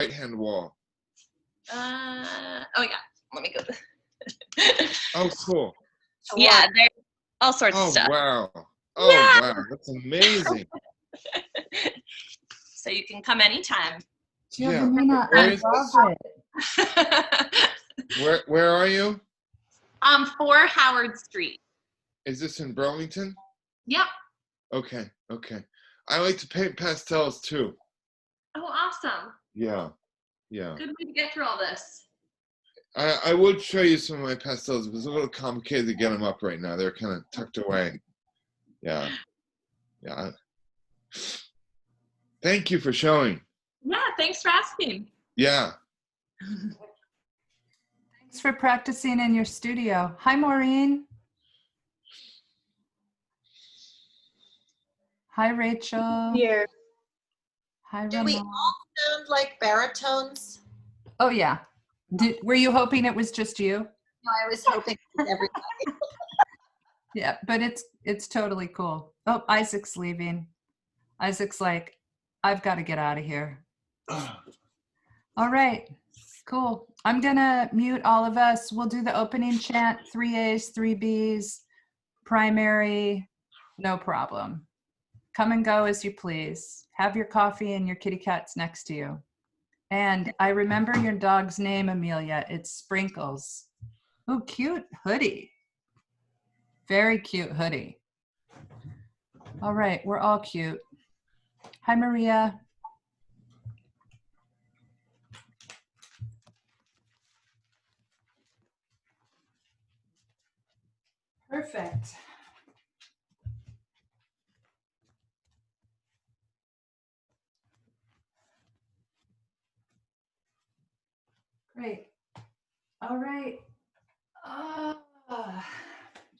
right-hand wall. Oh yeah, let me go. Oh, cool. Yeah, there's all sorts of Oh, stuff. wow. Oh, wow. That's amazing. So you can come anytime. Yeah. Vanina, Where I is love this? it. Where are you? 4 Howard Street. Is this in Burlington? Yep. Okay. Okay. I like to paint pastels too. Oh, awesome. Yeah. Yeah. Good way to get through all this. I would show you some of my pastels. It was a little complicated to get them up right now. They're kind of tucked away. Yeah. Yeah. Thank you for showing. Yeah, thanks for asking. Yeah. Thanks for practicing in your studio. Hi, Maureen. Hi, Rachel. Here. Hi, Do we Ramon. all sound like baritones? Oh, yeah. Were you hoping it was just you? No, I was hoping it was everybody. Yeah, but it's totally cool. Oh, Isaac's leaving. Isaac's like, I've got to get out of here. All right, cool. I'm gonna mute all of us. We'll do the opening chant, 3 A's, 3 B's, primary, no problem. Come and go as you please. Have your coffee and your kitty cats next to you. And I remember your dog's name, Amelia. It's Sprinkles. Oh, cute hoodie. Very cute hoodie. All right, we're all cute. Hi, Maria. Perfect. Great. All right.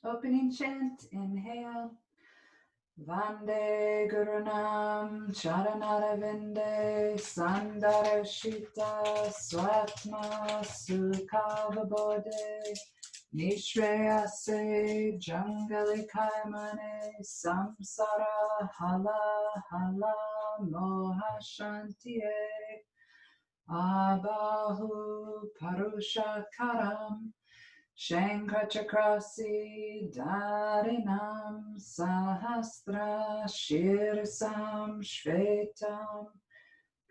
Opening chant, inhale. Vande Gurunam Charanara Sandara Shita Swatma Sukhavabode Nishreyase Jangali Kaimane Samsara Hala Hala Moha Shantiye Abahu Parusha Karam Shankrachakrasi Darinam Sahasra Shirsam Shvetam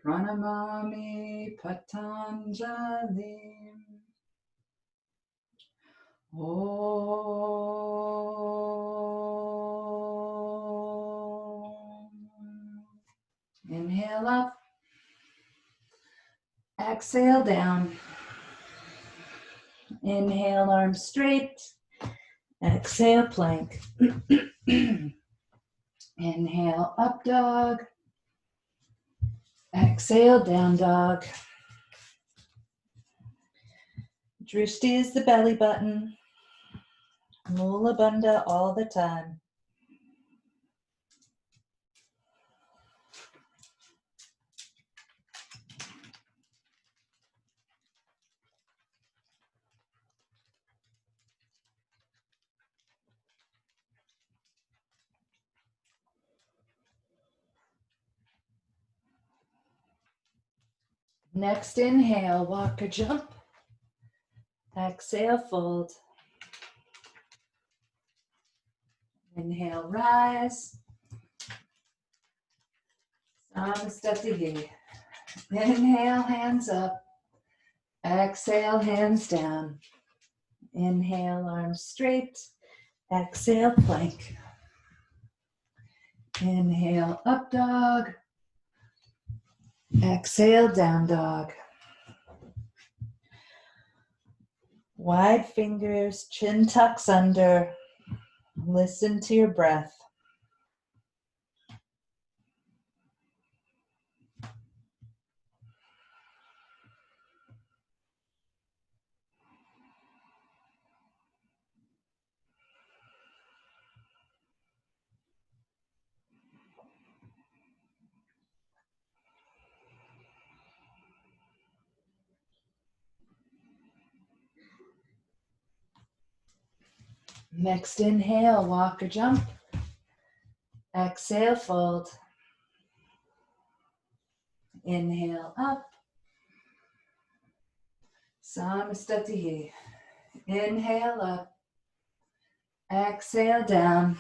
Pranamami Patanjalim. Om. Inhale up. Exhale down. Inhale, arms straight. Exhale, plank. Inhale, up dog. Exhale, down dog. Drishti is the belly button. Mula Bandha all the time. Next inhale, walk or jump. Exhale, fold. Inhale, rise. Samastatihi. Inhale, hands up. Exhale, hands down. Inhale, arms straight. Exhale, plank. Inhale, up dog. Exhale, down dog. Wide fingers, chin tucks under. Listen to your breath. Next inhale, walk or jump. Exhale, fold. Inhale, up. Samastatihi. Inhale up. Exhale down.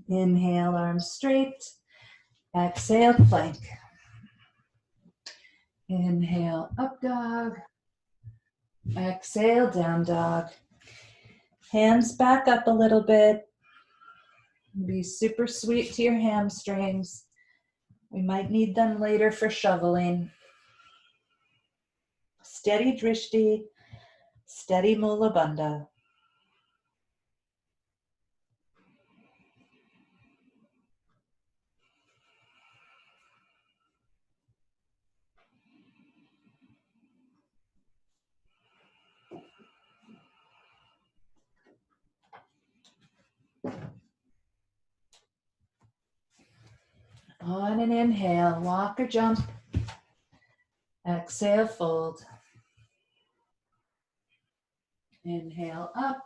Inhale, arms straight. Exhale, plank. Inhale, up dog. Exhale, down dog. Hands back up a little bit. Be super sweet to your hamstrings. We might need them later for shoveling. Steady drishti, steady mula bandha. On an inhale, walk or jump. Exhale, fold. Inhale, up.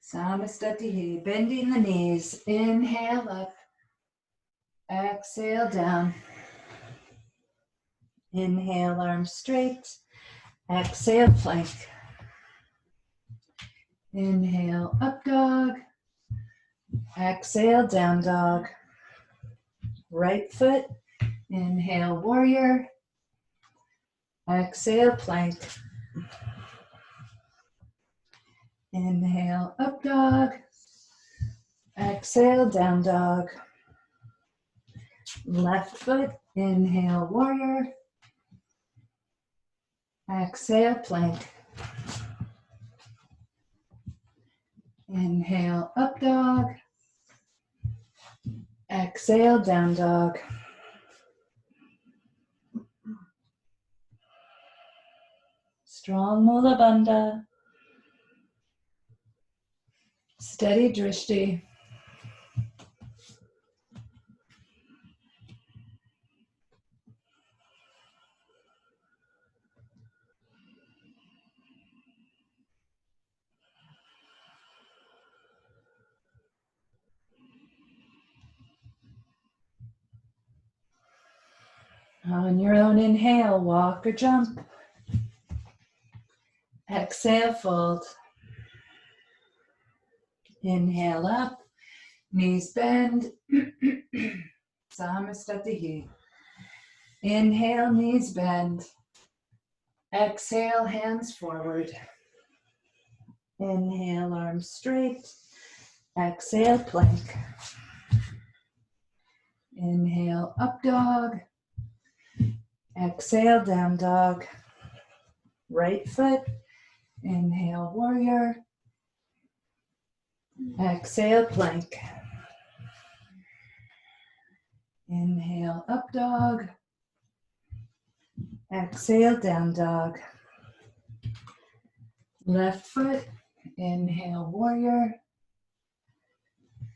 Samastatihi, bending the knees. Inhale, up. Exhale, down. Inhale, arms straight. Exhale, plank. Inhale, up dog. Exhale, down dog. Right foot. Inhale, warrior. Exhale, plank. Inhale, up dog. Exhale, down dog. Left foot. Inhale, warrior. Exhale, plank. Inhale, up dog. Exhale, down dog. Strong mula bandha. Steady drishti. On your own inhale, walk or jump. Exhale, fold. Inhale up, knees bend. Samastatihi. Inhale, knees bend. Exhale, hands forward. Inhale, arms straight. Exhale, plank. Inhale, up dog. Exhale, down dog. Right foot. Inhale, warrior. Exhale, plank. Inhale, up dog. Exhale, down dog. Left foot. Inhale, warrior.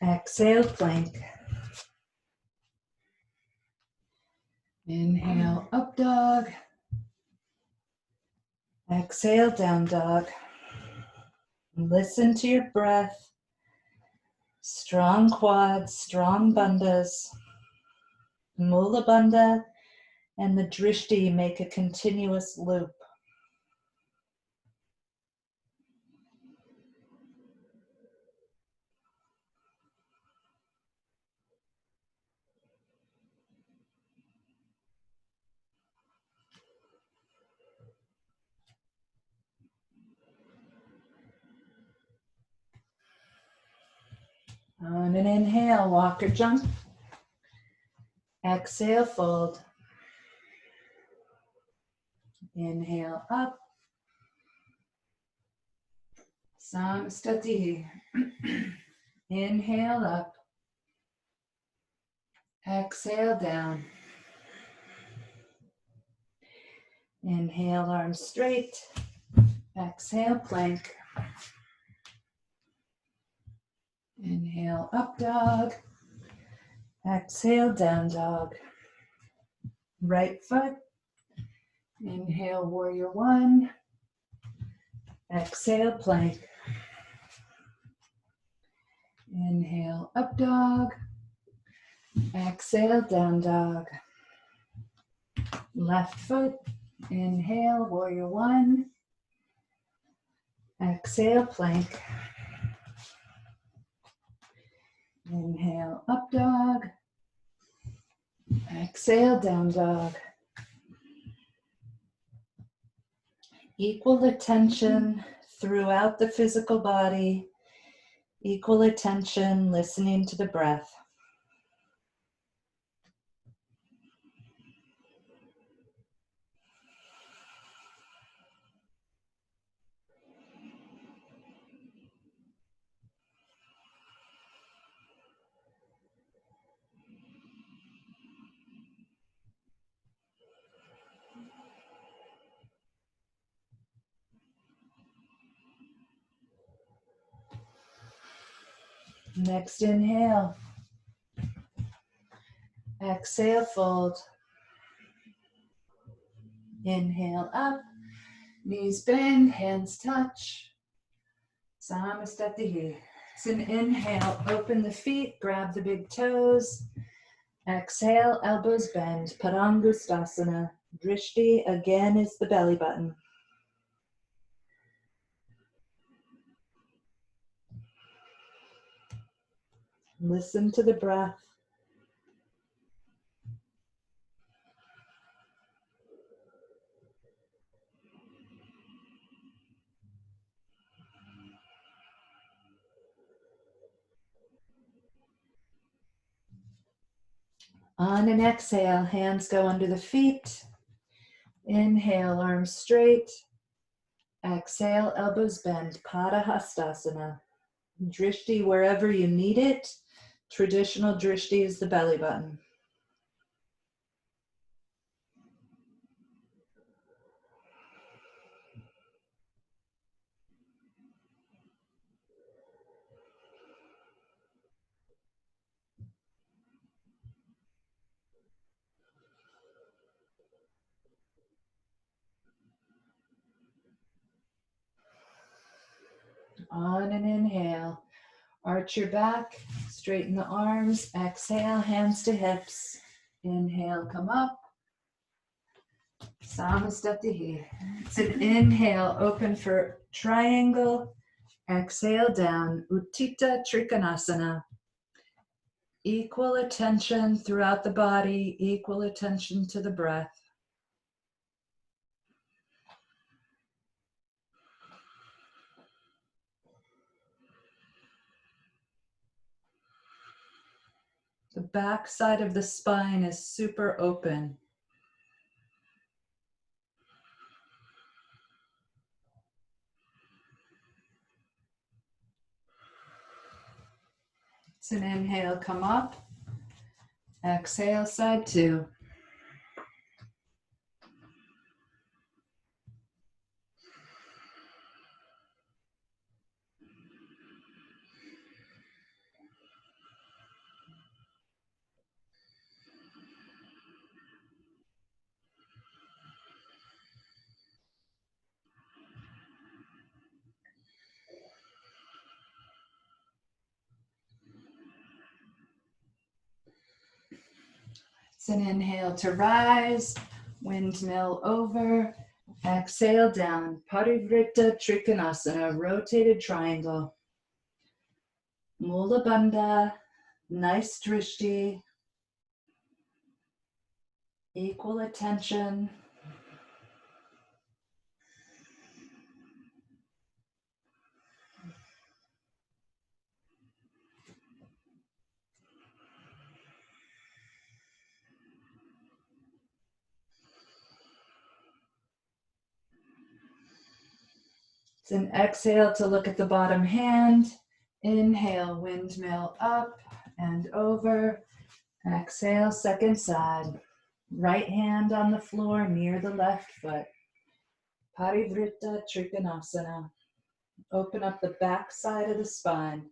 Exhale, plank. Inhale, up dog. Exhale, down dog. Listen to your breath. Strong quads, strong bandhas. Mula bandha and the drishti make a continuous loop. On an inhale, walk or jump. Exhale, fold. Inhale, up. Samastatihi. Inhale, up. Exhale, down. Inhale, arms straight. Exhale, plank. Inhale, up dog. Exhale, down dog. Right foot. Inhale, warrior one. Exhale, plank. Inhale, up dog. Exhale, down dog. Left foot. Inhale, warrior one. Exhale, plank. Inhale, up dog. Exhale, down dog. Equal attention throughout the physical body. Equal attention listening to the breath. Next inhale. Exhale, fold. Inhale up, knees bend, hands touch. Samastatihi. It's an inhale, open the feet, grab the big toes. Exhale, elbows bend, Padangustasana. Drishti again is the belly button. Listen to the breath. On an exhale, hands go under the feet. Inhale, arms straight. Exhale, elbows bend, Padahastasana. Drishti wherever you need it. Traditional drishti is the belly button. On an inhale, arch your back, straighten the arms, exhale, hands to hips. Inhale, come up. Samastatihi. It's an inhale, open for triangle. Exhale down, Uttita Trikonasana. Equal attention throughout the body, equal attention to the breath. The back side of the spine is super open. It's an inhale, come up. Exhale, side two. It's an inhale to rise, windmill over, exhale down, Parivrtta Trikonasana, rotated triangle. Mula Bandha, nice drishti, equal attention. It's an exhale to look at the bottom hand. Inhale, windmill up and over. Exhale, second side. Right hand on the floor near the left foot. Parivrtta Trikonasana. Open up the back side of the spine.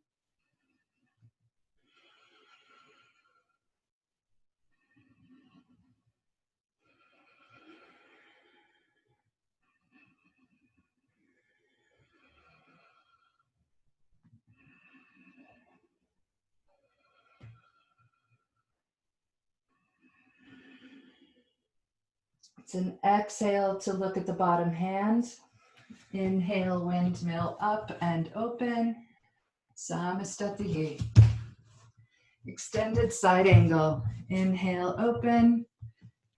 It's an exhale to look at the bottom hand. Inhale, windmill up and open. Samastatihi. Extended side angle. Inhale, open.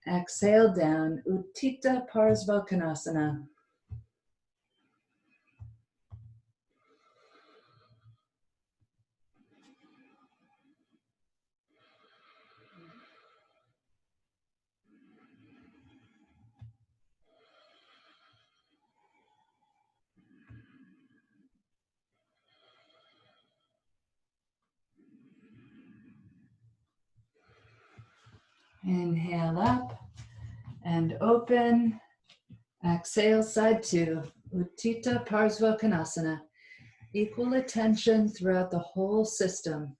Exhale, down. Utthita Parsvakonasana. Inhale up and open. Exhale, side two. Utthita Parsvakonasana. Equal attention throughout the whole system.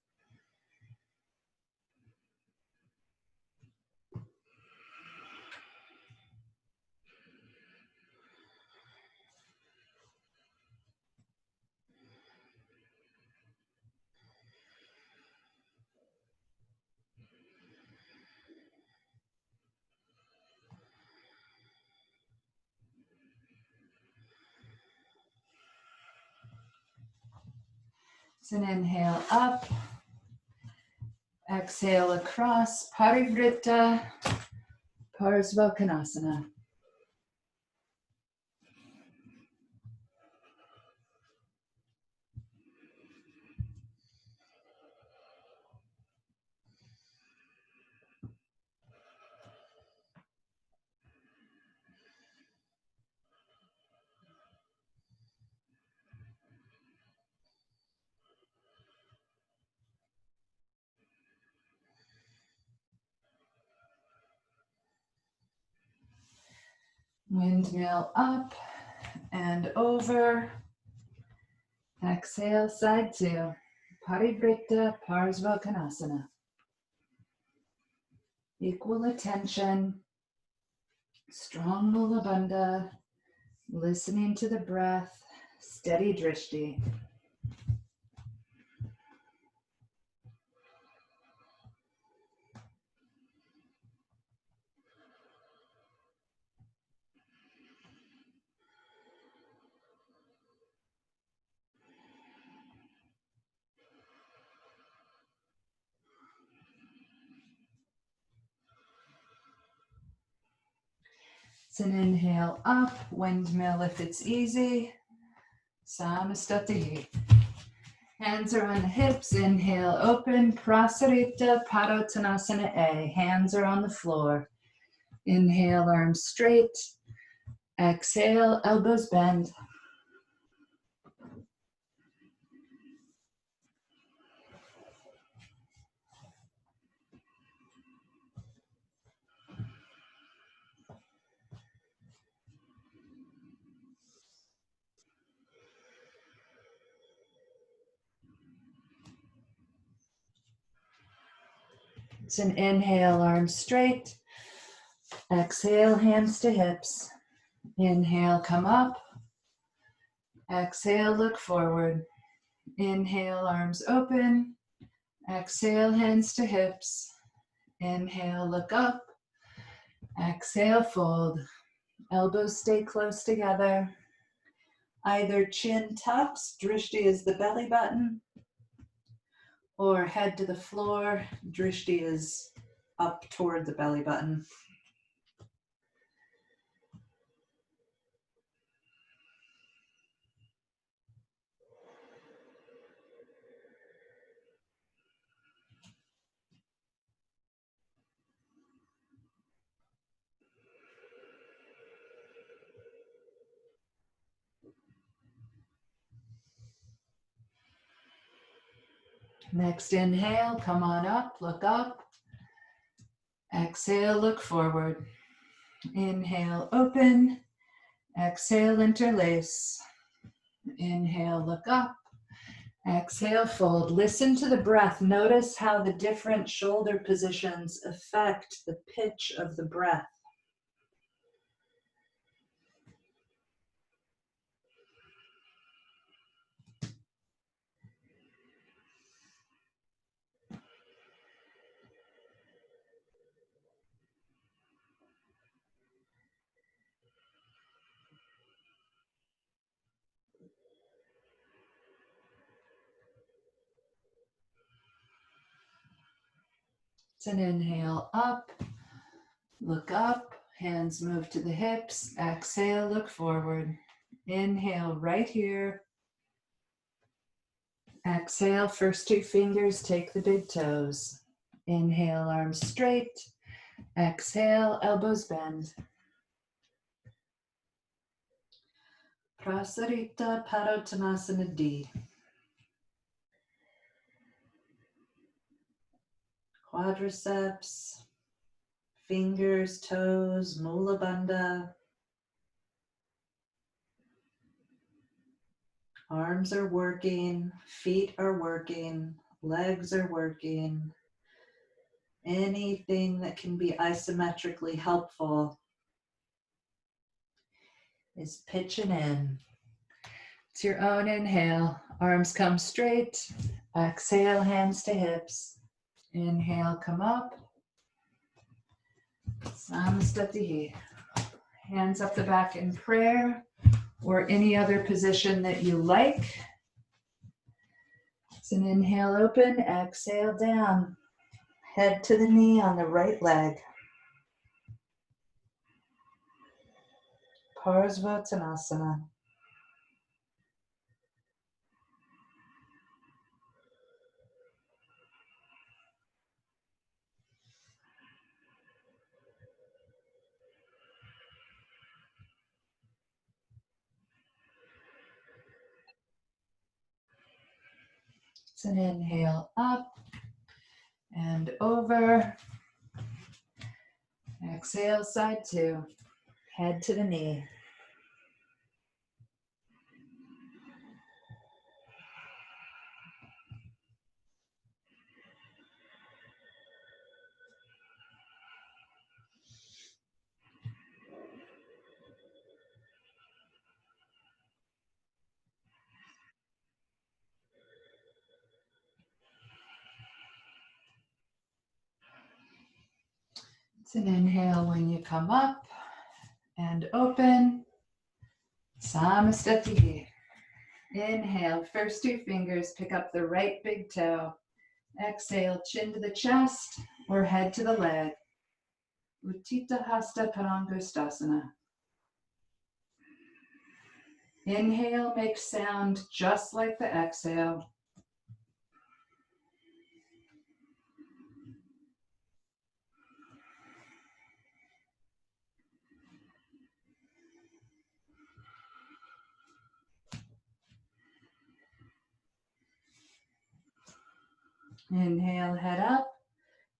It's an inhale up. Exhale across. Parivrtta Parsvakonasana. Windmill up and over. Exhale, side two. Parivrtta Parsvakonasana. Equal attention. Strong Mula Bandha. Listening to the breath. Steady drishti. It's an inhale up, windmill if it's easy. Samastatihi. Hands are on the hips, inhale, open, Prasarita Padottanasana A. Hands are on the floor. Inhale, arms straight. Exhale, elbows bend. It's an inhale, arms straight. Exhale, hands to hips. Inhale, come up. Exhale, look forward. Inhale, arms open. Exhale, hands to hips. Inhale, look up. Exhale, fold. Elbows stay close together. Either chin tucks, drishti is the belly button, or head to the floor, drishti is up toward the belly button. Next inhale, come on up, look up. Exhale, look forward. Inhale, open. Exhale, interlace. Inhale, look up. Exhale, fold. Listen to the breath. Notice how the different shoulder positions affect the pitch of the breath. It's an inhale up, look up, hands move to the hips. Exhale, look forward. Inhale right here. Exhale, first two fingers, take the big toes. Inhale, arms straight. Exhale, elbows bend. Prasarita Padottanasana D. Quadriceps, fingers, toes, mula bandha. Arms are working, feet are working, legs are working. Anything that can be isometrically helpful is pitching in. It's your own inhale. Arms come straight. Exhale, hands to hips. Inhale, come up. Samastatihi. Hands up the back in prayer or any other position that you like. It's an inhale open, exhale down. Head to the knee on the right leg. Parsvottanasana. It's an inhale up and over. Exhale, side two. Head to the knee. It's an inhale when you come up and open. Samastatihi. Inhale, first two fingers, pick up the right big toe. Exhale, chin to the chest or head to the leg. Uttita Hasta Padangustasana. Inhale makes sound just like the exhale. Inhale, head up.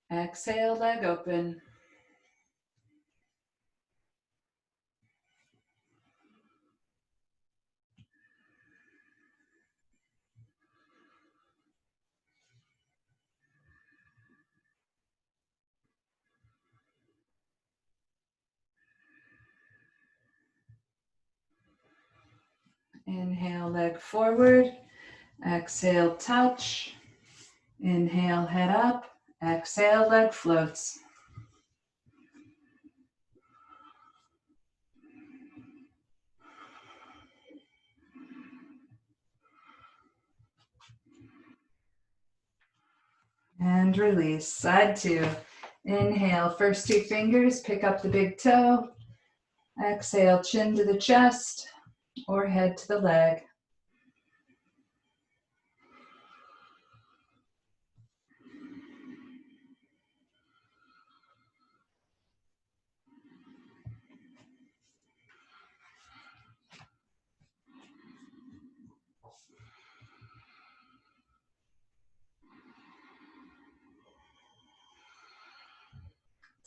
Exhale, leg open. Inhale, leg forward. Exhale, touch. Inhale, head up. Exhale, leg floats. And release, side two. Inhale, first two fingers, pick up the big toe. Exhale, chin to the chest or head to the leg.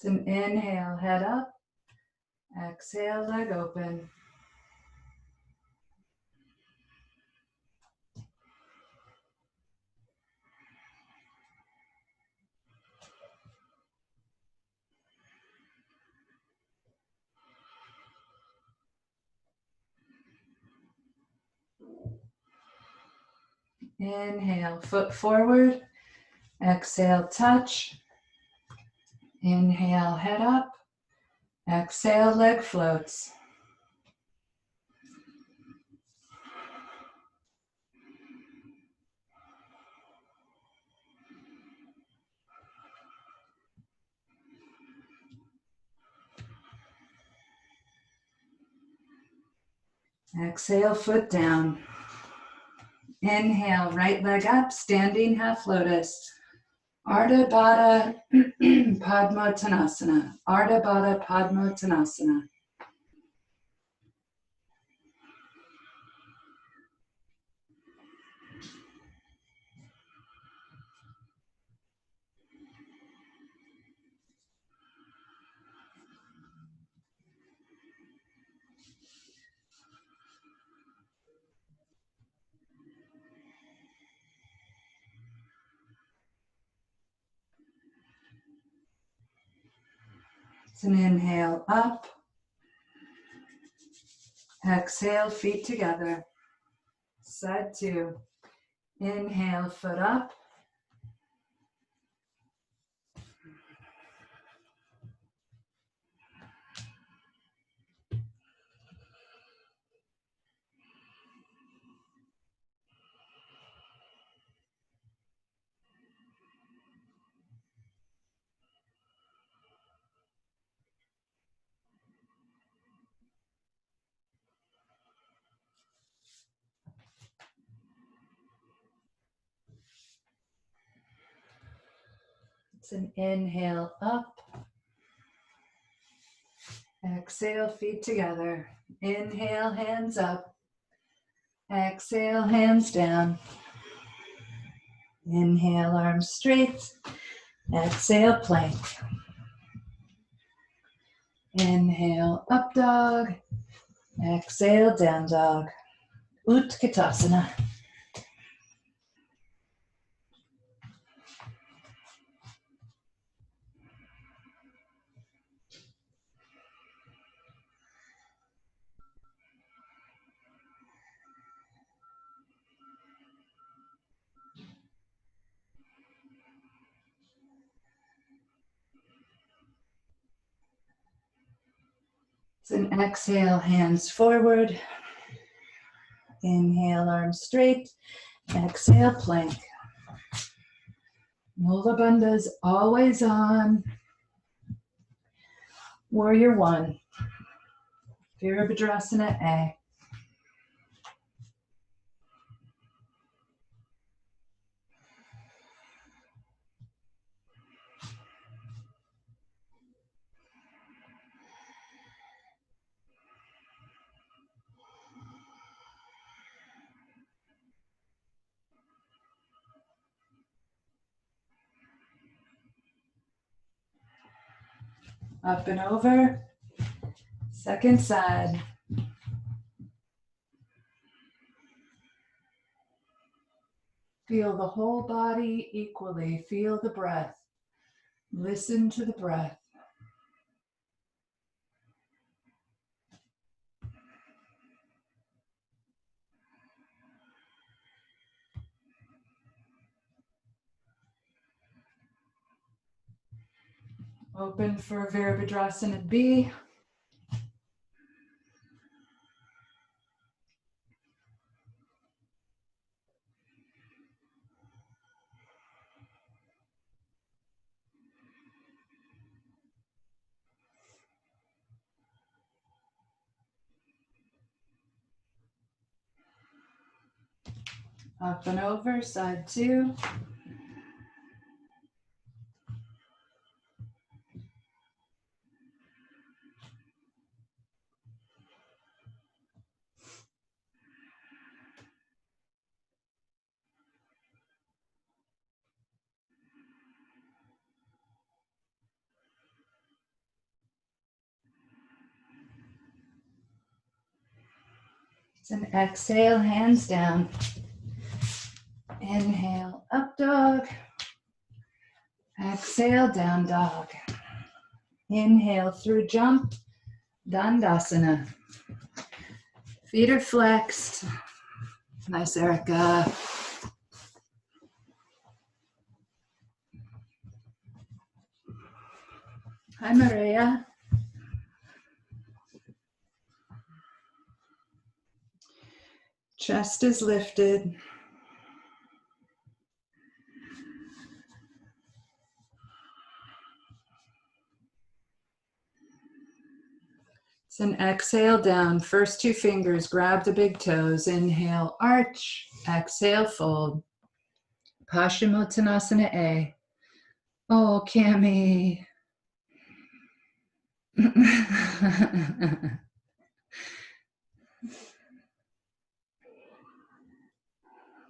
It's an inhale, head up. Exhale, leg open. Inhale, foot forward. Exhale, touch. Inhale, head up. Exhale, leg floats. Exhale, foot down. Inhale, right leg up, standing half lotus. Ardha Baddha Padmottanasana. Ardha Baddha Padmottanasana. It's an inhale up. Exhale, feet together. Side two. Inhale, foot up. It's an inhale up. Exhale, feet together. Inhale, hands up. Exhale, hands down. Inhale, arms straight. Exhale, plank. Inhale, up dog. Exhale, down dog. Utkatasana. It's an exhale, hands forward. Inhale, arms straight. Exhale, plank. Mula Bandha's always on. Warrior one. Virabhadrasana A. Up and over. Second side. Feel the whole body equally. Feel the breath. Listen to the breath. Open for Virabhadrasana B. Up and over, side two. It's an exhale, hands down. Inhale, up dog. Exhale, down dog. Inhale through jump, Dandasana. Feet are flexed. Nice, Erica. Hi, Maria. Chest is lifted. Then exhale down. First two fingers, grab the big toes. Inhale, arch. Exhale, fold. Paschimottanasana A. Oh, Cami.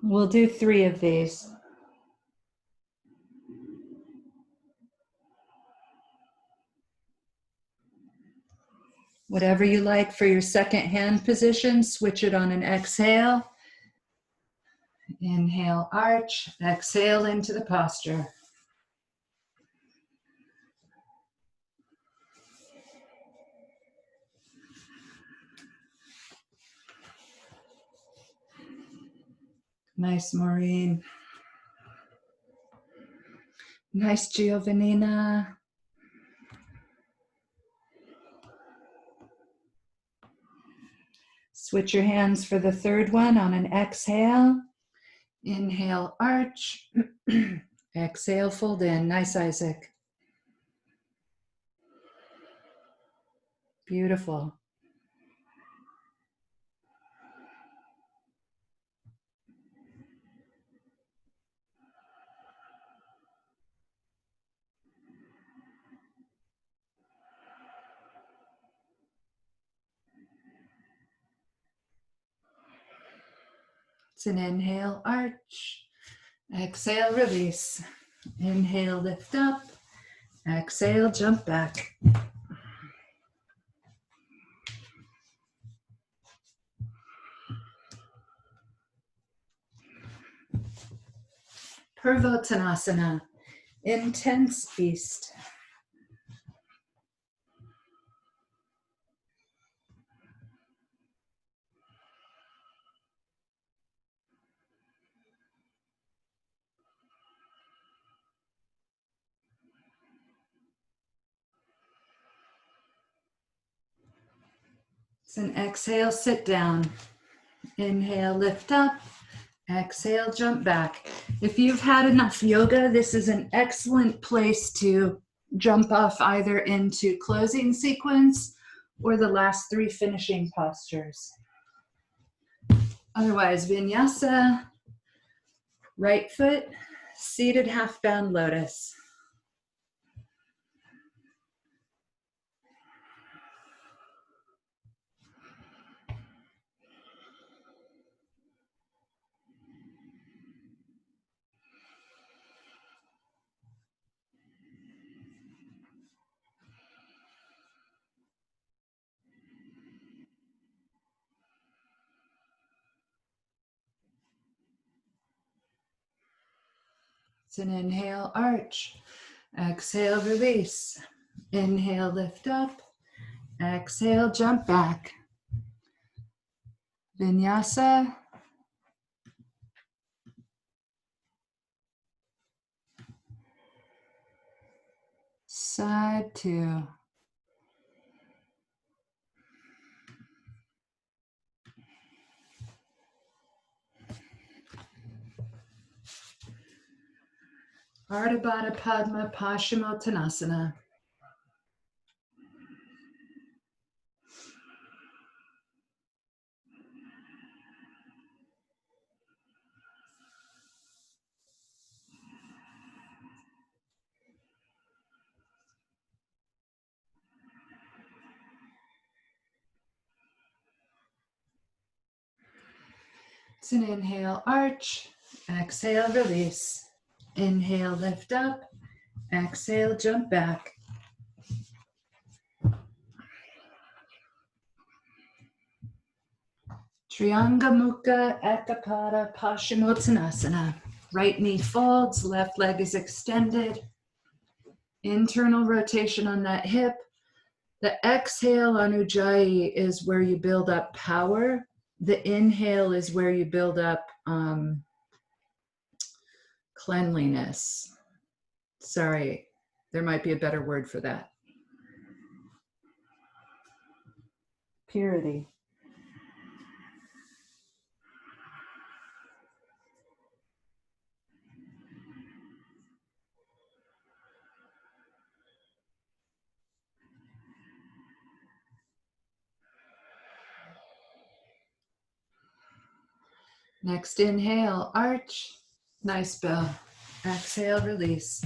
We'll do 3 of these. Whatever you like for your second hand position, switch it on an exhale. Inhale, arch. Exhale into the posture. Nice, Maureen. Nice, Giovannina. Switch your hands for the third one on an exhale. Inhale, arch. Exhale, fold in. Nice, Isaac. Beautiful. It's an inhale, arch. Exhale, release. Inhale, lift up. Exhale, jump back. Purvottanasana, intense beast. It's an exhale, sit down. Inhale, lift up. Exhale, jump back. If you've had enough yoga, this is an excellent place to jump off either into closing sequence or the last 3 finishing postures. Otherwise, vinyasa, right foot, seated half bound lotus. It's an inhale, arch. Exhale, release. Inhale, lift up. Exhale, jump back. Vinyasa. Side 2. Ardha Baddha Padma Paschimottanasana. It's an inhale, arch. Exhale, release. Inhale, lift up. Exhale, jump back. Trianga Mukha Ekapada Paschimottanasana. Right knee folds, left leg is extended. Internal rotation on that hip. The exhale on Ujjayi is where you build up power. The inhale is where you build up cleanliness. Sorry, there might be a better word for that. Purity. Next inhale, arch. Nice, Bill. Exhale, release.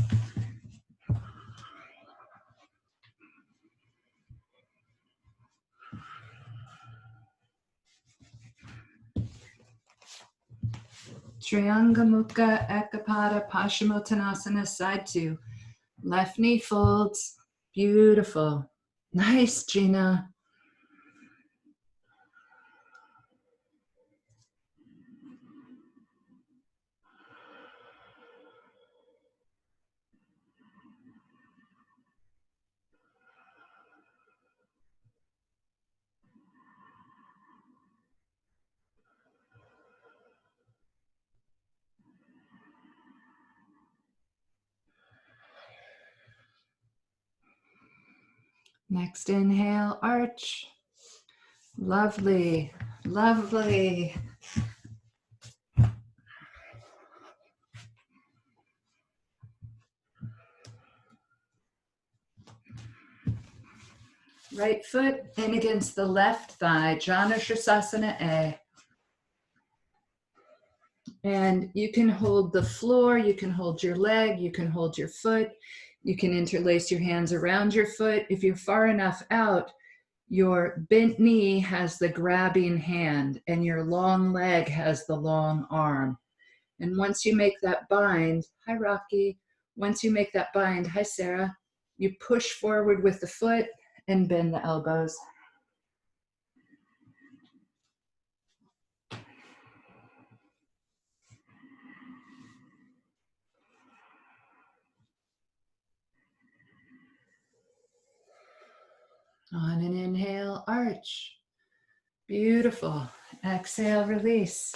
Triangamukha Ekapada Paschimottanasana, side 2. Left knee folds. Beautiful. Nice, Gina. Next inhale, arch. Lovely, lovely. Right foot in against the left thigh, Janu Sirsasana A. And you can hold the floor, you can hold your leg, you can hold your foot, you can interlace your hands around your foot. If you're far enough out, your bent knee has the grabbing hand and your long leg has the long arm. And once you make that bind, hi Rocky, once you make that bind, hi Sarah, you push forward with the foot and bend the elbows. On an inhale, arch. Beautiful. Exhale, release.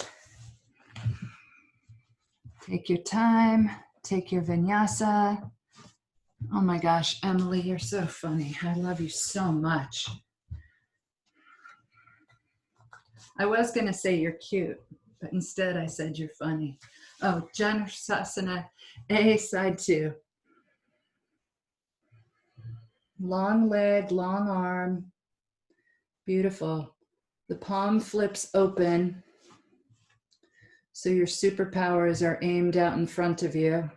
Take your time, take your vinyasa. Oh my gosh, Emily, you're so funny. I love you so much. I was going to say you're cute, but instead I said you're funny. Oh, Janusasana A, side 2. Long leg, long arm. Beautiful. The palm flips open, so your superpowers are aimed out in front of you.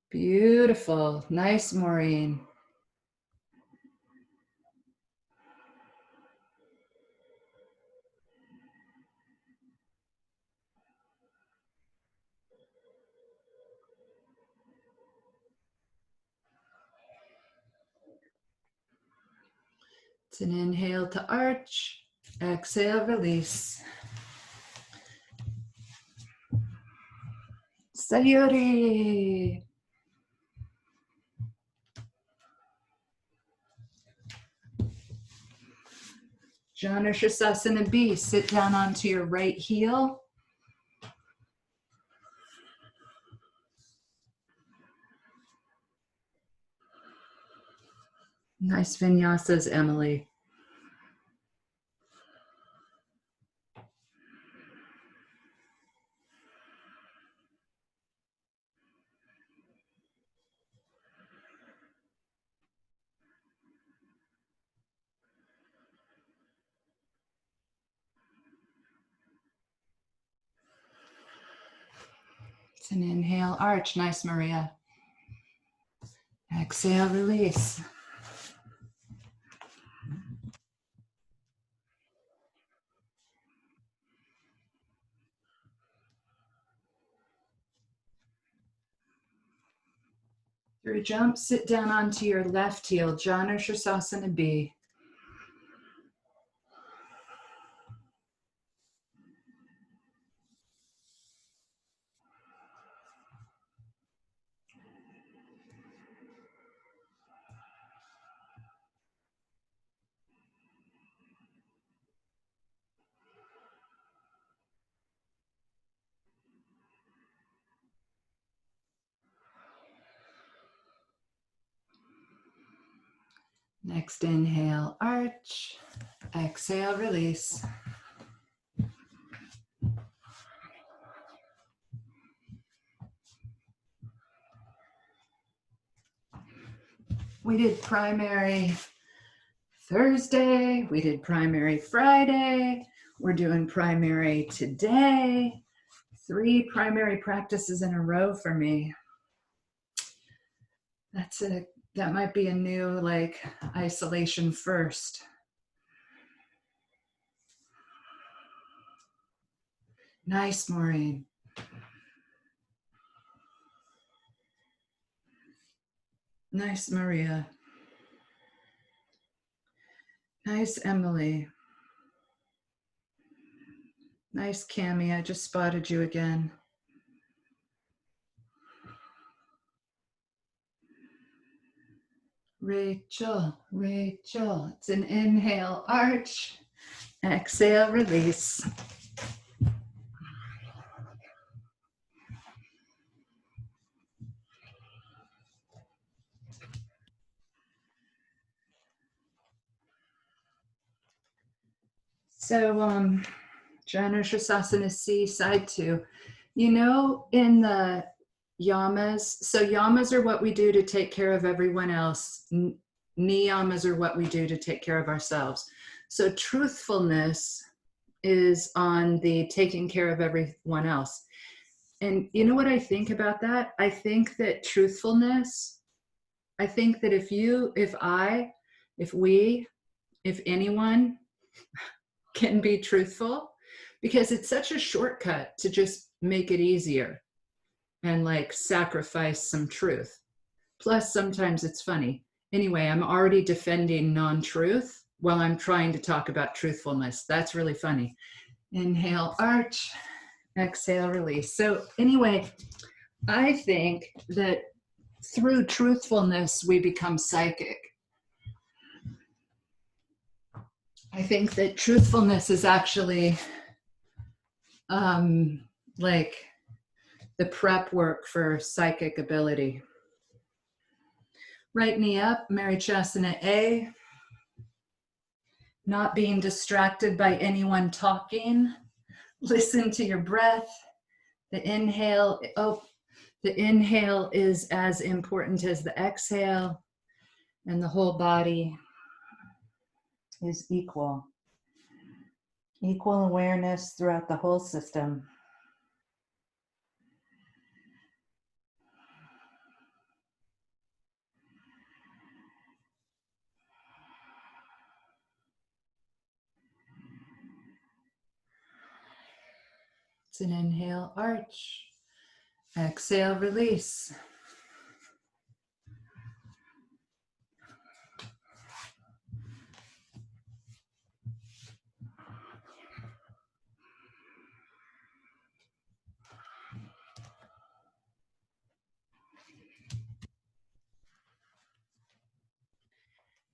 Beautiful. Nice, Maureen. It's an inhale to arch. Exhale, release. Sayuri. Janu Sirsasana B, sit down onto your right heel. Nice vinyasas, Emily. It's an inhale, arch. Nice, Maria. Exhale, release. Through jump, sit down onto your left heel, Janu Sirsasana B. Next inhale, arch. Exhale, release. We did primary Thursday, we did primary Friday, We're doing primary today. 3 primary practices in a row for me. That might be a new like isolation first. Nice, Maureen. Nice, Maria. Nice, Emily. Nice, Cami. I just spotted you again. Rachel, Rachel. It's an inhale, arch. Exhale, release. So, Janu Shasana C, side 2. You know, in the yamas, so yamas are what we do to take care of everyone else. Niyamas are what we do to take care of ourselves. So truthfulness is on the taking care of everyone else. And you know what I think about that? I think that truthfulness, I think that if anyone can be truthful, because it's such a shortcut to just make it easier and like sacrifice some truth. Plus, sometimes it's funny. Anyway, I'm already defending non-truth while I'm trying to talk about truthfulness. That's really funny. Inhale, arch. Exhale, release. So anyway, I think that through truthfulness, we become psychic. I think that truthfulness is actually like the prep work for psychic ability. Right knee up, Marichasana A. Not being distracted by anyone talking. Listen to your breath. The inhale, the inhale is as important as the exhale, and the whole body is equal. Equal awareness throughout the whole system. It's an inhale, arch. Exhale, release.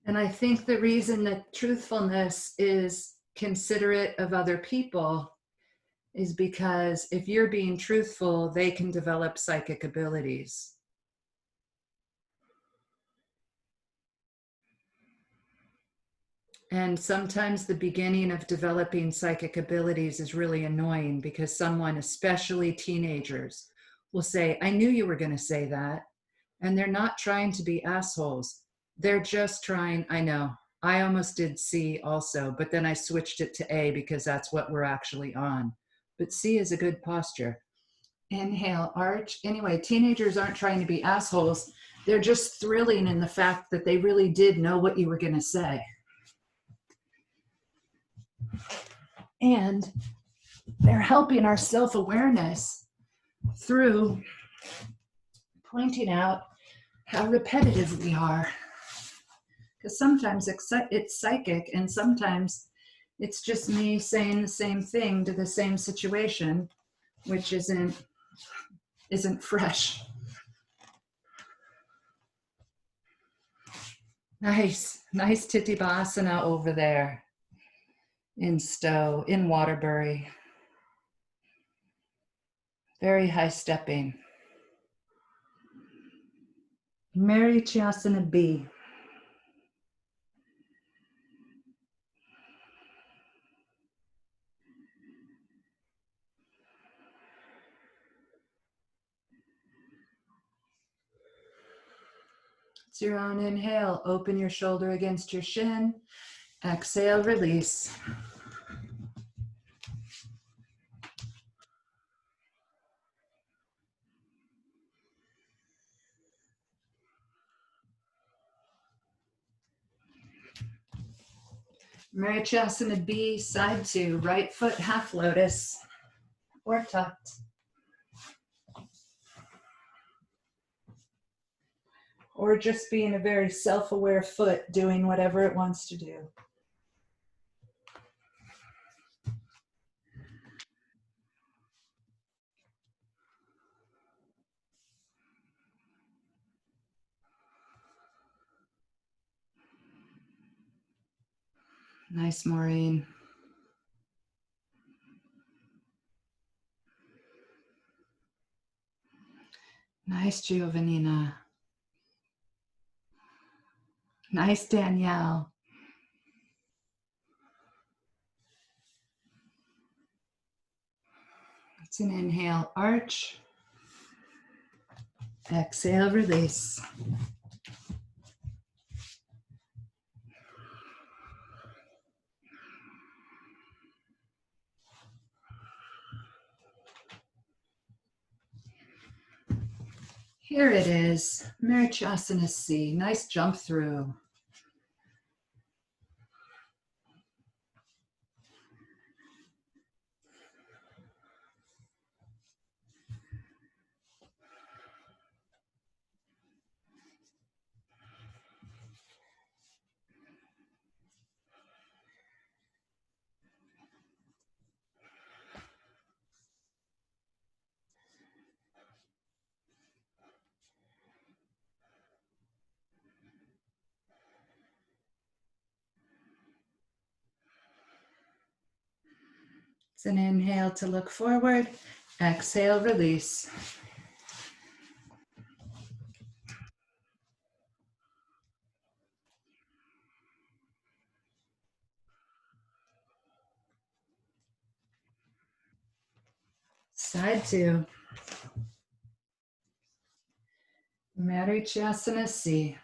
And I think the reason that truthfulness is considerate of other people is because if you're being truthful, they can develop psychic abilities. And sometimes the beginning of developing psychic abilities is really annoying because someone, especially teenagers, will say, I knew you were going to say that. And they're not trying to be assholes. They're just trying, I know, I almost did C also, but then I switched it to A because that's what we're actually on. But C is a good posture. Inhale, arch. Anyway, teenagers aren't trying to be assholes. They're just thrilling in the fact that they really did know what you were going to say. And they're helping our self-awareness through pointing out how repetitive we are. Because sometimes it's psychic and sometimes it's just me saying the same thing to the same situation, which isn't fresh. Nice Titibhasana over there in Stowe, in Waterbury. Very high stepping. Marichasana B. It's your own inhale. Open your shoulder against your shin. Exhale, release. Marichasana B, side 2, right foot half lotus or tucked. Or just being a very self-aware foot doing whatever it wants to do. Nice, Maureen. Nice, Giovannina. Nice, Danielle. It's an inhale, arch. Exhale, release. Here it is, Marichasana C. Nice jump through. It's an inhale to look forward. Exhale, release. Side 2. Marichasana C.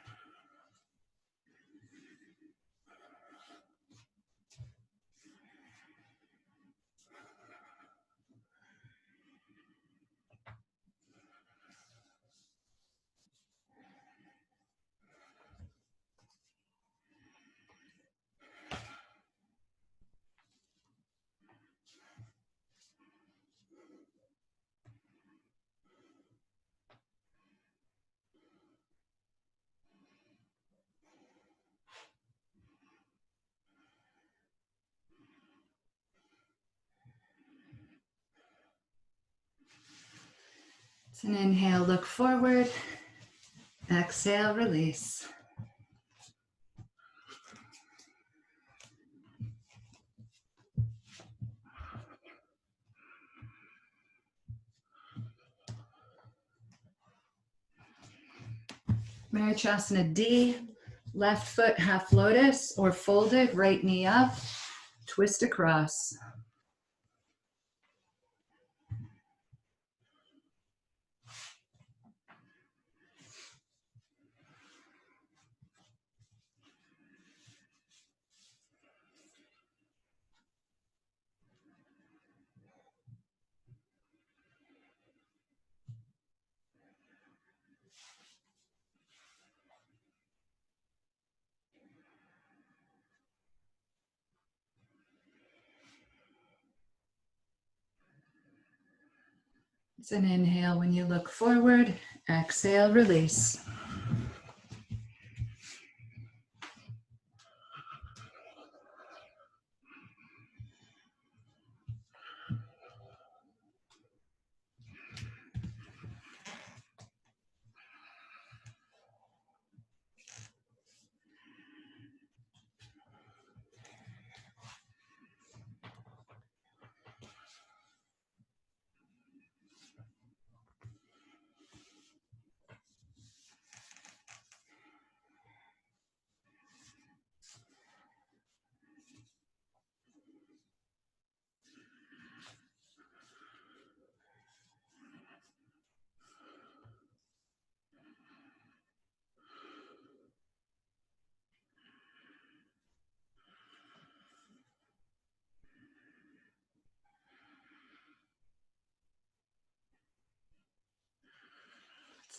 It's an inhale, look forward. Exhale, release. Marichasana D, left foot half lotus or folded, right knee up, twist across. It's an inhale when you look forward. Exhale, release.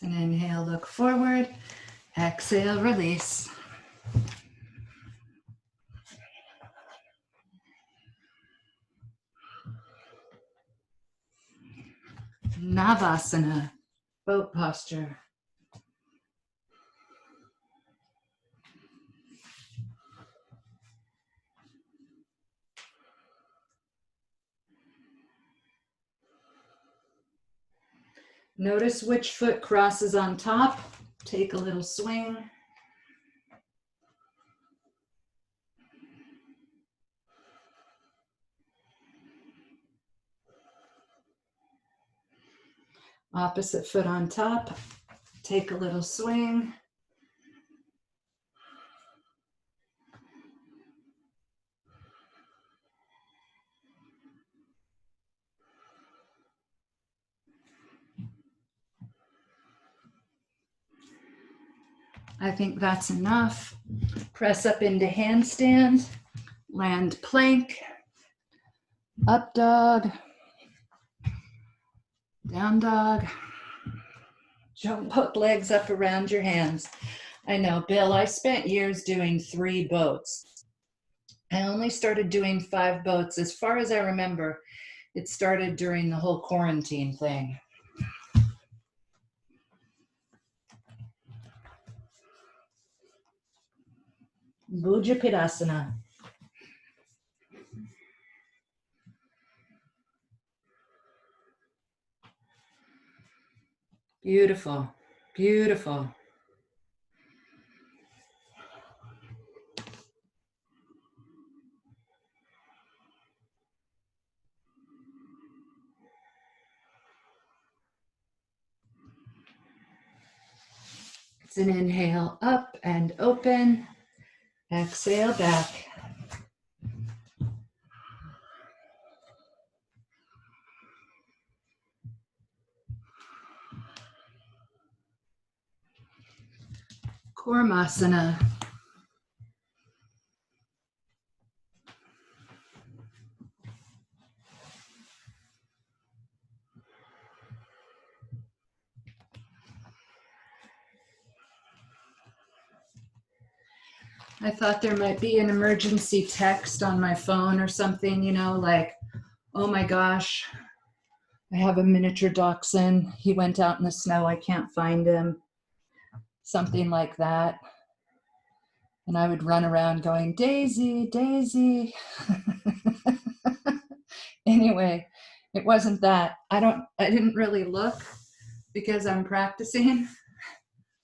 It's an inhale, look forward. Exhale, release. Navasana, boat posture. Notice which foot crosses on top. Take a little swing. Opposite foot on top. Take a little swing. I think that's enough. Press up into handstand, land plank, up dog, down dog. Jump both legs up around your hands. I know, Bill, I spent years doing 3 boats. I only started doing 5 boats. As far as I remember, it started during the whole quarantine thing. Bhujapidasana. Beautiful, beautiful. It's an inhale up and open. Exhale back. Kurmasana. I thought there might be an emergency text on my phone or something, you know, like, oh my gosh, I have a miniature dachshund. He went out in the snow. I can't find him. Something like that. And I would run around going, Daisy, Daisy. Anyway, it wasn't that. I didn't really look because I'm practicing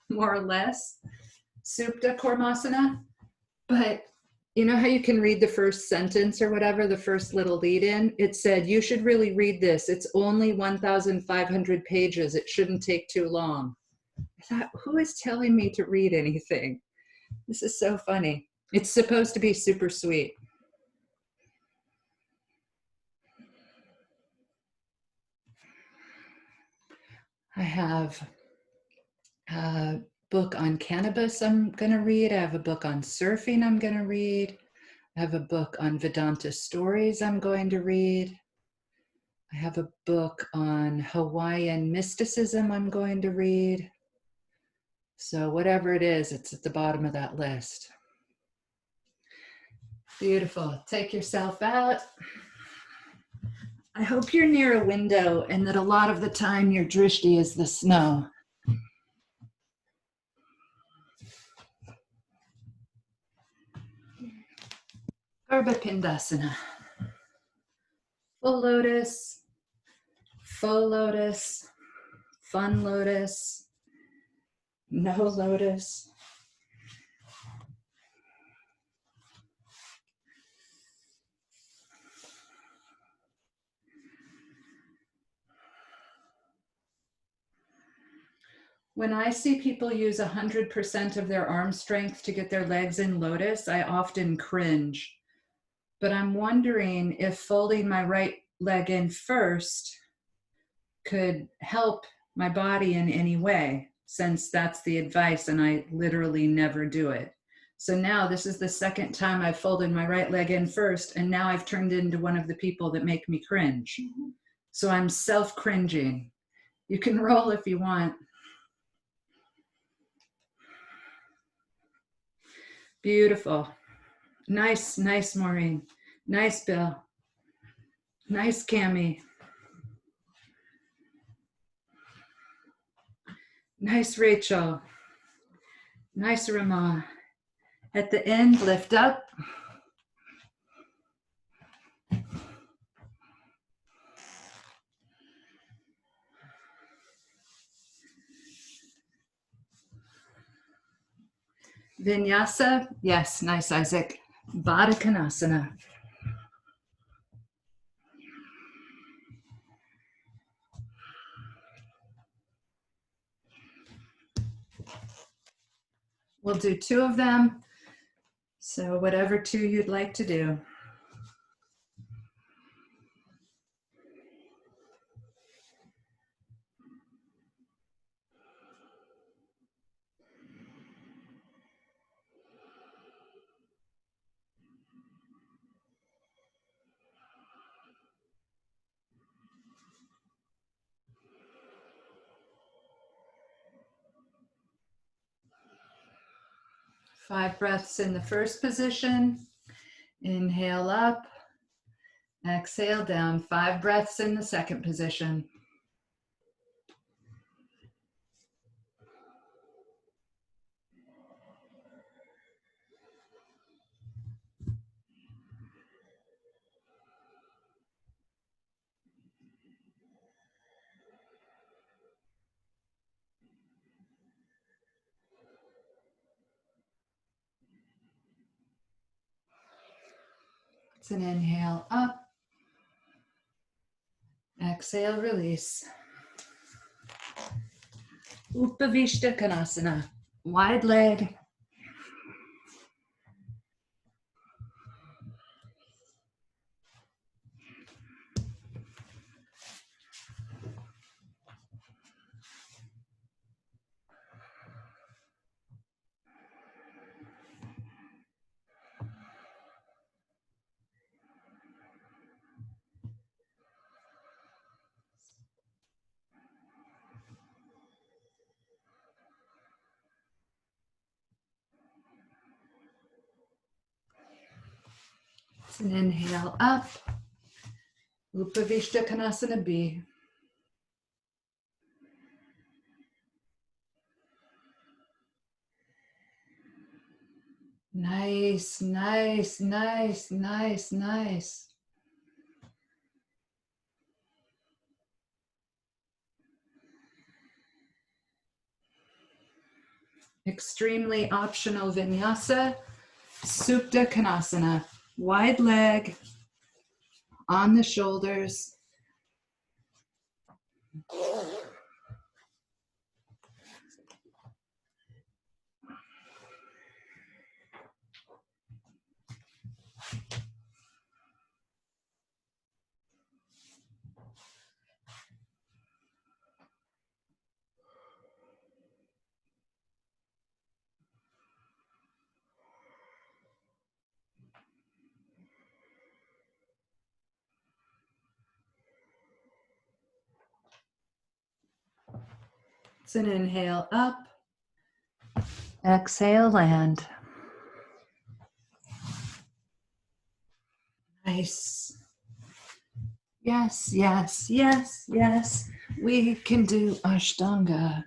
more or less Supta Kurmasana. But you know how you can read the first sentence or whatever, the first little lead in? It said, you should really read this. It's only 1,500 pages. It shouldn't take too long. I thought, who is telling me to read anything? This is so funny. It's supposed to be super sweet. I have a book on cannabis I'm going to read. I have a book on surfing I'm going to read. I have a book on Vedanta stories I'm going to read. I have a book on Hawaiian mysticism I'm going to read. So whatever it is, it's at the bottom of that list. Beautiful. Take yourself out. I hope you're near a window and that a lot of the time your drishti is the snow. Ardha Full lotus, faux lotus, fun lotus, no lotus. When I see people use 100% of their arm strength to get their legs in lotus, I often cringe. But I'm wondering if folding my right leg in first could help my body in any way, since that's the advice and I literally never do it. So now this is the second time I've folded my right leg in first, and now I've turned into one of the people that make me cringe. So I'm self-cringing. You can roll if you want. Beautiful. Nice, nice, Maureen. Nice, Bill. Nice, Cami. Nice, Rachel. Nice, Ramon. At the end, lift up. Vinyasa. Yes, nice, Isaac. Baddha Konasana. We'll do 2 of them. So whatever 2 you'd like to do. Five breaths in the first position. Inhale up. Exhale down. 5 breaths in the second position. It's an inhale up. Exhale, release. Upavishta Konasana. Wide leg. It's an inhale up. Upavishta Konasana B. Nice, nice, nice, nice, nice. Extremely optional vinyasa. Supta Konasana. Wide leg on the shoulders. It's an inhale up. Exhale, land. Nice. Yes, yes, yes, yes. We can do Ashtanga.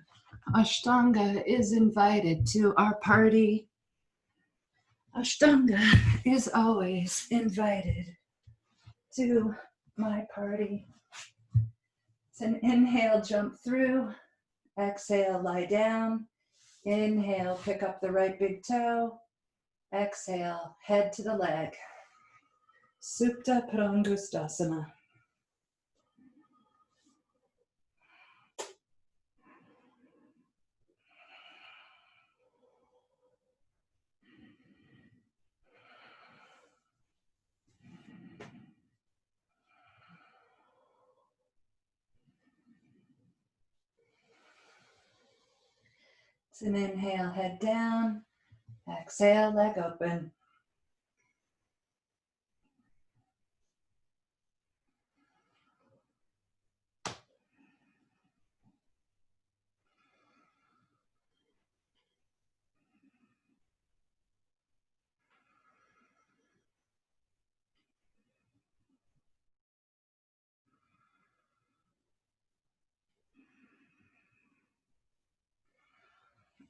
Ashtanga is invited to our party. Ashtanga is always invited to my party. It's an inhale, jump through. Exhale, lie down. Inhale, pick up the right big toe. Exhale, head to the leg. Supta Prangustasana. It's an inhale, head down. Exhale, leg open.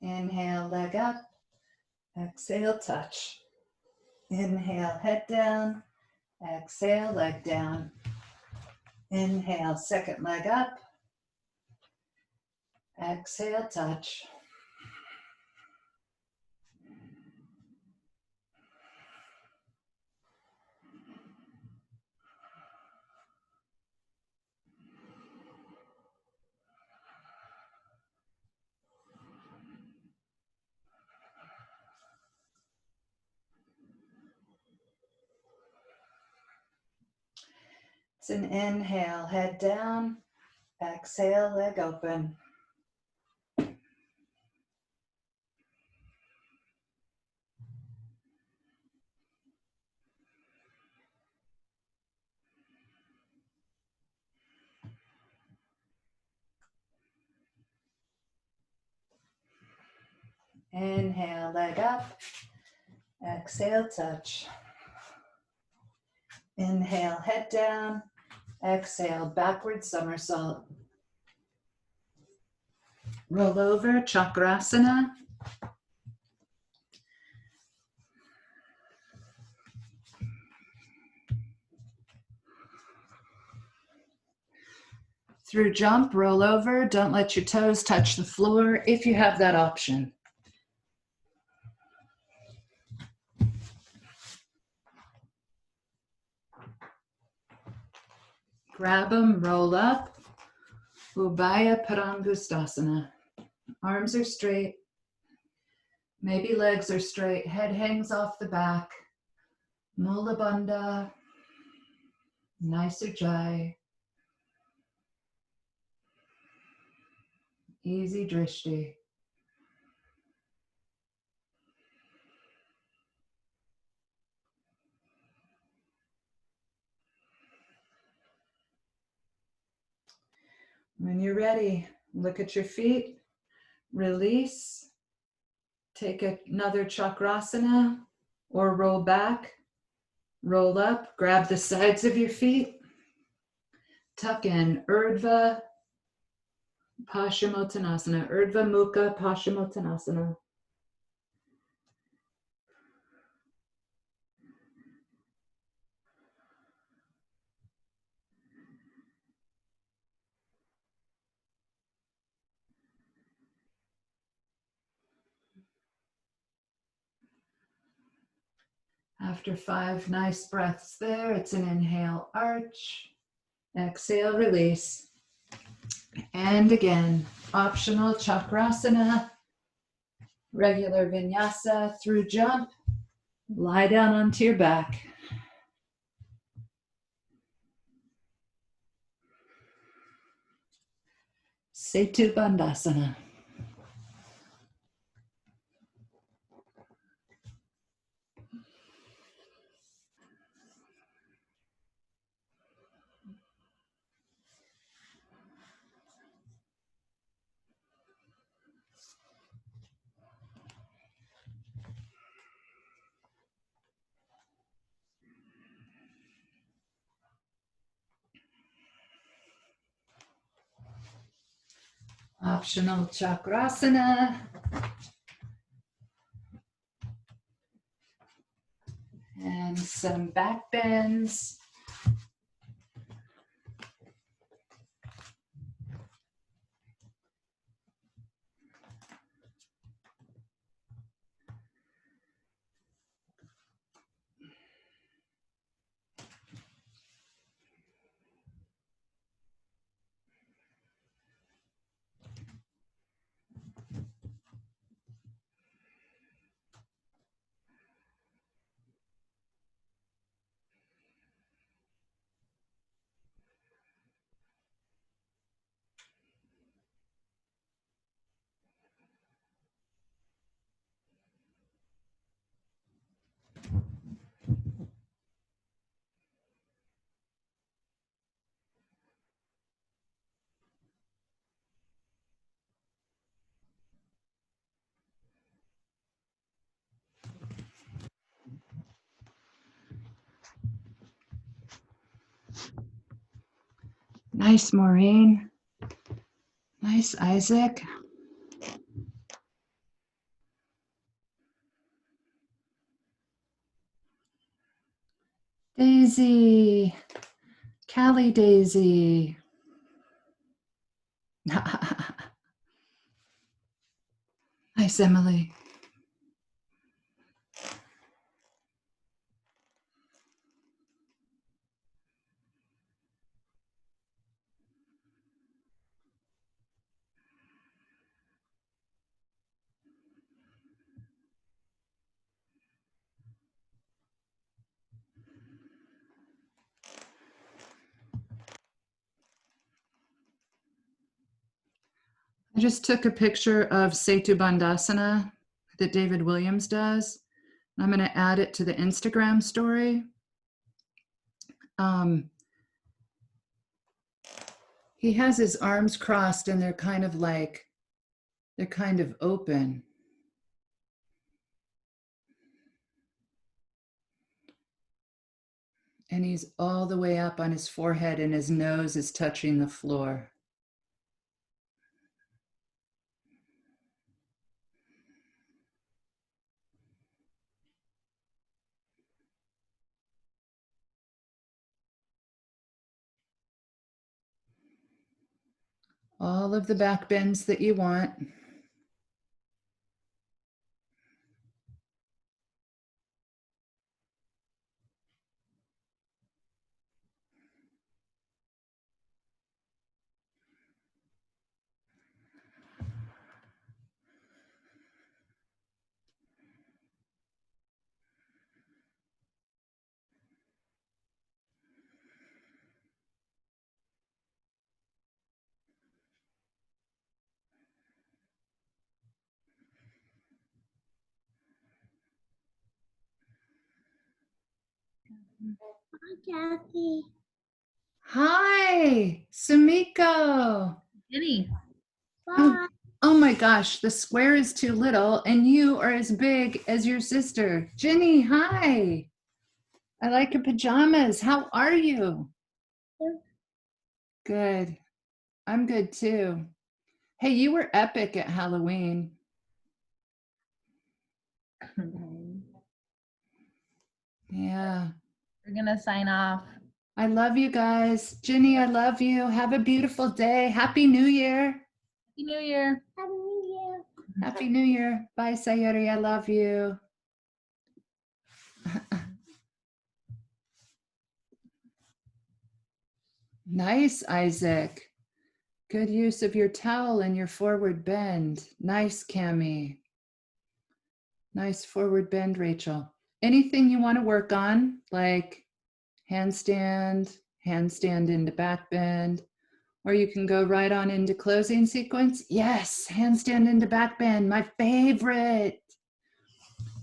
Inhale, leg up. Exhale, touch. Inhale, head down. Exhale, leg down. Inhale, second leg up. Exhale, touch. It's an inhale, head down. Exhale, leg open. Inhale, leg up. Exhale, touch. Inhale, head down. Exhale, backward somersault. Roll over, chakrasana. Through jump, roll over. Don't let your toes touch the floor if you have that option. Grab them, roll up. Ubaya Parangustasana. Arms are straight. Maybe legs are straight. Head hangs off the back. Mula Bandha. Nice Ujjayi. Easy drishti. When you're ready, look at your feet, release, take another chakrasana or roll back, roll up, grab the sides of your feet, tuck in Urdhva Paschimottanasana, Urdhva Mukha Paschimottanasana. After 5 nice breaths there, it's an inhale, arch, exhale, release. And again, optional chakrasana, regular vinyasa through jump, lie down onto your back. Setu Bandhasana. Optional chakrasana. And some back bends. Nice, Maureen. Nice, Isaac. Daisy. Callie Daisy. Nice, Emily. I just took a picture of Setu Bandhasana that David Williams does. I'm going to add it to the Instagram story. He has his arms crossed and they're kind of open. And he's all the way up on his forehead and his nose is touching the floor. All of the back bends that you want. Hi, Kathy. Hi, Sumiko. Jenny. Oh, oh my gosh, the square is too little and you are as big as your sister. Ginny, hi. I like your pajamas. How are you? Good. Good. I'm good too. Hey, you were epic at Halloween. Yeah. We're going to sign off. I love you guys. Ginny, I love you. Have a beautiful day. Happy New Year. Happy New Year. Happy New Year. Happy New Year. Bye, Sayuri. I love you. Nice, Isaac. Good use of your towel and your forward bend. Nice, Cami. Nice forward bend, Rachel. Anything you want to work on, like handstand into back bend, or you can go right on into closing sequence. Yes, handstand into back bend, my favorite.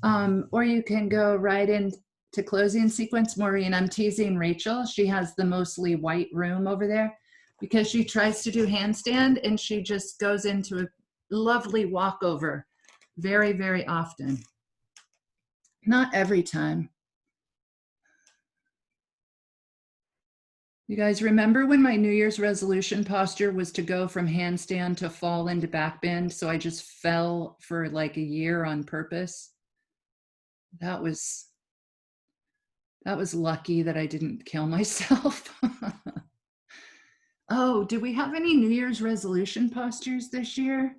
Or you can go right into closing sequence. Maureen, I'm teasing Rachel. She has the mostly white room over there because she tries to do handstand and she just goes into a lovely walkover very, very often. Not every time. You guys remember when my New Year's resolution posture was to go from handstand to fall into back bend? So I just fell for like a year on purpose. That was lucky that I didn't kill myself. Oh, do we have any New Year's resolution postures this year?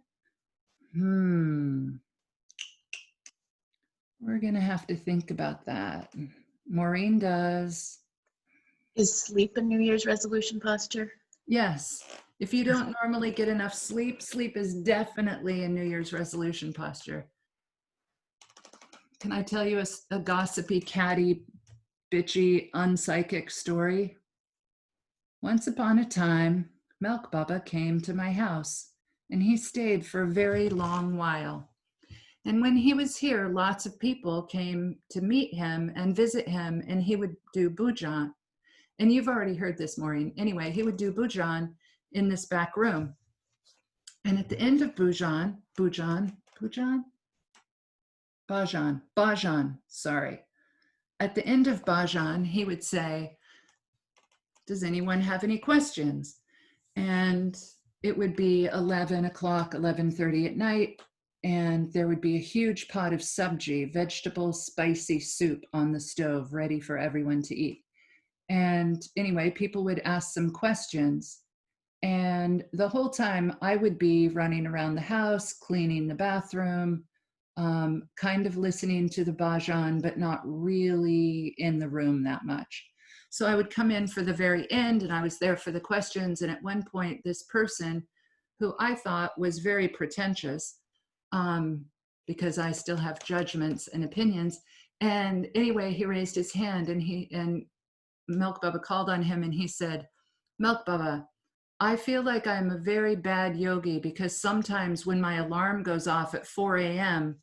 We're gonna have to think about that. Maureen does. Is sleep a New Year's resolution posture? Yes. If you don't normally get enough sleep, sleep is definitely a New Year's resolution posture. Can I tell you a gossipy, catty, bitchy, unpsychic story? Once upon a time, Milk Bubba came to my house and he stayed for a very long while. And when he was here, lots of people came to meet him and visit him, and he would do pujan. And you've already heard this, Maureen. Anyway, he would do pujan in this back room. And at the end of bhajan, sorry. At the end of bhajan, he would say, does anyone have any questions? And it would be 11 o'clock, 11:30 at night. and there would be a huge pot of sabji, vegetable spicy soup on the stove, ready for everyone to eat. And anyway, people would ask some questions. And the whole time I would be running around the house, cleaning the bathroom, kind of listening to the bhajan, but not really in the room that much. So I would come in for the very end, and I was there for the questions. And at one point, this person who I thought was very pretentious, because I still have judgments and opinions. And anyway, he raised his hand, and Milk Baba called on him, and he said, "Milk Baba, I feel like I'm a very bad yogi because sometimes when my alarm goes off at 4 a.m.,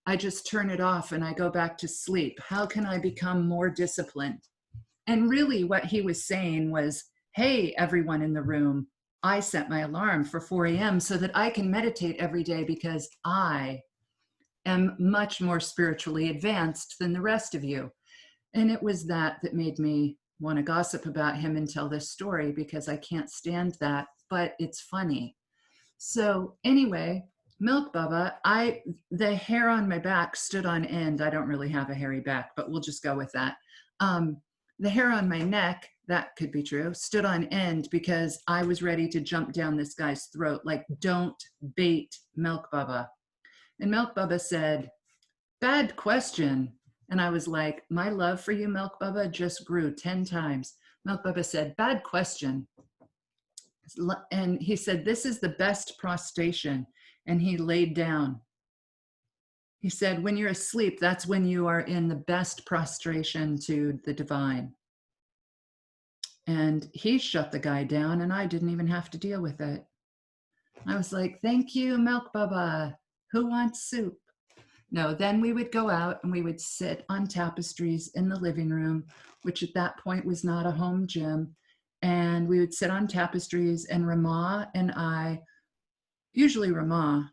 I just turn it off and I go back to sleep. How can I become more disciplined?" And really what he was saying was, hey, everyone in the room, I set my alarm for 4 a.m. so that I can meditate every day because I am much more spiritually advanced than the rest of you. And it was that made me want to gossip about him and tell this story, because I can't stand that, but it's funny. So anyway, Milk Baba, the hair on my back stood on end. I don't really have a hairy back, but we'll just go with that. The hair on my neck, that could be true, stood on end because I was ready to jump down this guy's throat, like, don't bait Milk Baba. And Milk Baba said, "Bad question." And I was like, my love for you, Milk Baba, just grew 10 times. Milk Baba said, "Bad question." And he said, "This is the best prostration." And he laid down. He said, when you're asleep, that's when you are in the best prostration to the divine. And he shut the guy down, and I didn't even have to deal with it. I was like, thank you, Milk Baba. Who wants soup? No, then we would go out and we would sit on tapestries in the living room, which at that point was not a home gym. And we would sit on tapestries, and Rama and I, usually Rama,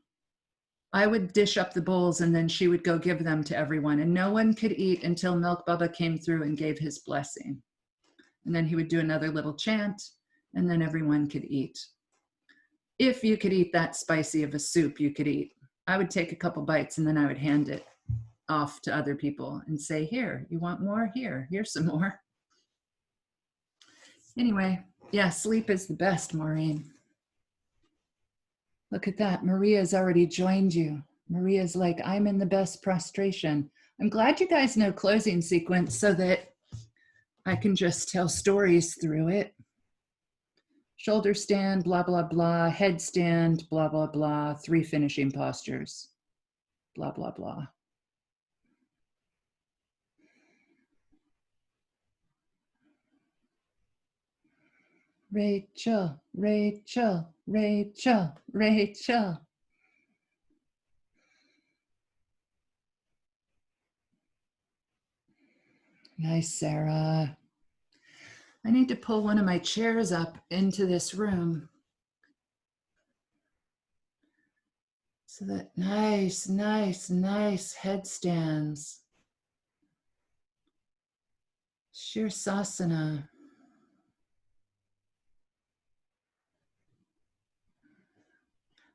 I would dish up the bowls and then she would go give them to everyone. And no one could eat until Milk Baba came through and gave his blessing. And then he would do another little chant, and then everyone could eat. If you could eat that spicy of a soup, you could eat. I would take a couple bites and then I would hand it off to other people and say, here, you want more? Here's some more. Anyway, yeah, sleep is the best, Maureen. Look at that. Maria's already joined you. Maria's like, I'm in the best prostration. I'm glad you guys know closing sequence so that I can just tell stories through it. Shoulder stand, blah, blah, blah. Headstand, blah, blah, blah. 3 finishing postures, blah, blah, blah. Rachel, Rachel, Rachel, Rachel. Nice, Sarah. I need to pull one of my chairs up into this room. So that nice, nice, nice headstands. Shirsasana.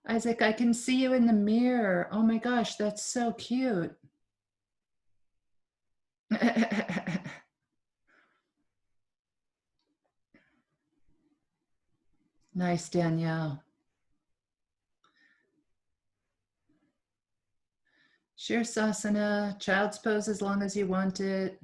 Isaac, I can see you in the mirror. Oh my gosh, that's so cute. Nice, Danielle. Shirsasana, child's pose as long as you want it.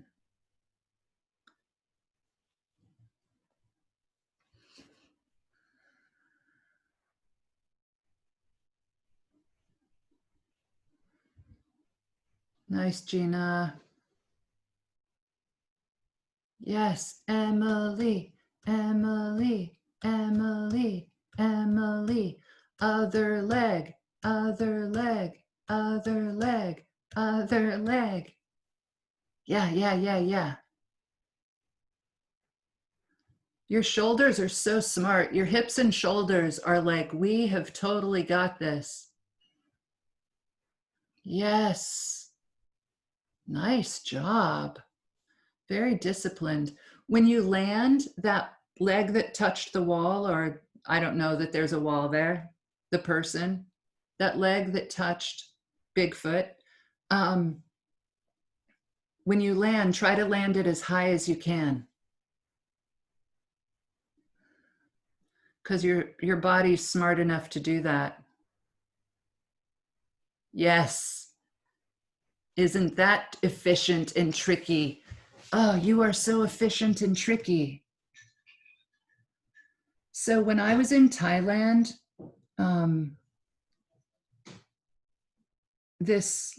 Nice, Gina. Yes, Emily, Emily, Emily, Emily. Other leg, other leg, other leg, other leg. Yeah, yeah, yeah, yeah. Your shoulders are so smart. Your hips and shoulders are like, we have totally got this. Yes. Nice job. Very disciplined. When you land, that leg that touched the wall, or I don't know that there's a wall there, the person, that leg that touched Bigfoot, when you land, try to land it as high as you can. Because your body's smart enough to do that. Yes. Isn't that efficient and tricky? Oh, you are so efficient and tricky. So when I was in Thailand, this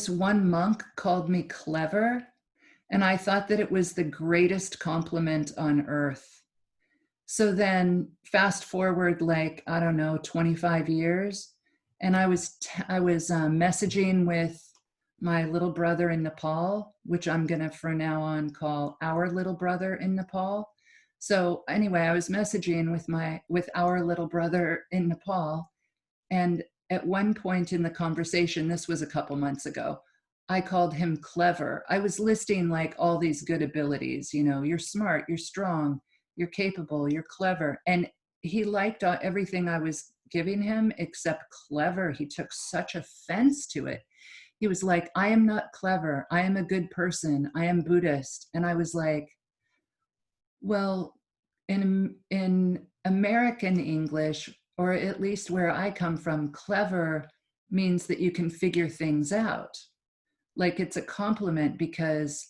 one monk called me clever, and I thought that it was the greatest compliment on earth. So then fast forward, like, I don't know, 25 years, and I was messaging with my little brother in Nepal, which I'm gonna from now on call our little brother in Nepal. So anyway, I was messaging with our little brother in Nepal, and at one point in the conversation, this was a couple months ago, I called him clever. I was listing like all these good abilities, you know, you're smart, you're strong, you're capable, you're clever. And he liked everything I was giving him except clever. He took such offense to it. He was like, I am not clever. I am a good person. I am Buddhist. And I was like, well, in American English, or at least where I come from, clever means that you can figure things out. Like it's a compliment because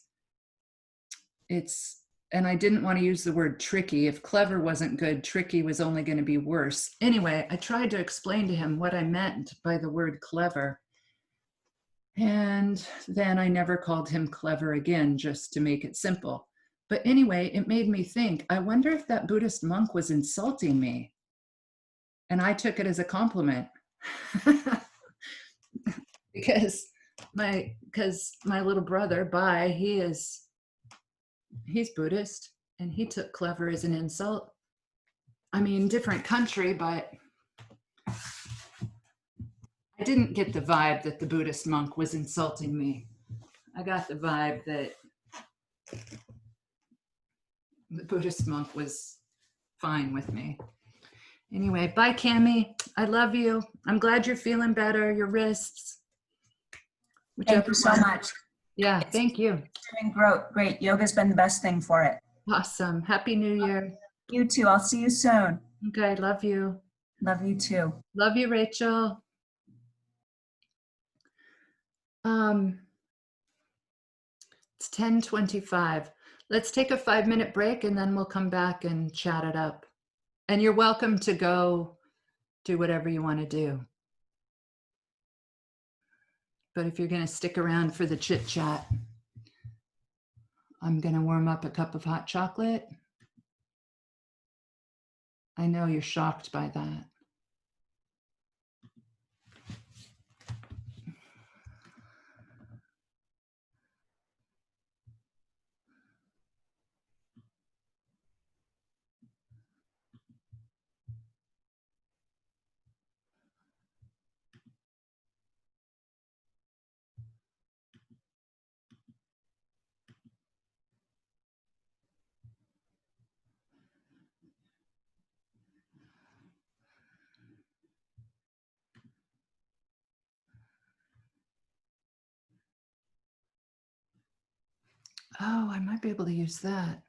and I didn't want to use the word tricky. If clever wasn't good, tricky was only going to be worse. Anyway, I tried to explain to him what I meant by the word clever. And then I never called him clever again, just to make it simple. But anyway, it made me think, I wonder if that Buddhist monk was insulting me. And I took it as a compliment. because my little brother, Bai, he's Buddhist, and he took clever as an insult. I mean, different country, but I didn't get the vibe that the Buddhist monk was insulting me. I got the vibe that the Buddhist monk was fine with me. Anyway, bye, Cami. I love you. I'm glad you're feeling better, your wrists. Thank you so much. Yeah, thank you. Doing great. Yoga's been the best thing for it. Awesome. Happy New Year. You too. I'll see you soon. Okay, love you. Love you too. Love you, Rachel. It's 10:25. Let's take a 5-minute break and then we'll come back and chat it up. And you're welcome to go do whatever you want to do. But if you're going to stick around for the chit chat, I'm going to warm up a cup of hot chocolate. I know you're shocked by that. Oh, I might be able to use that.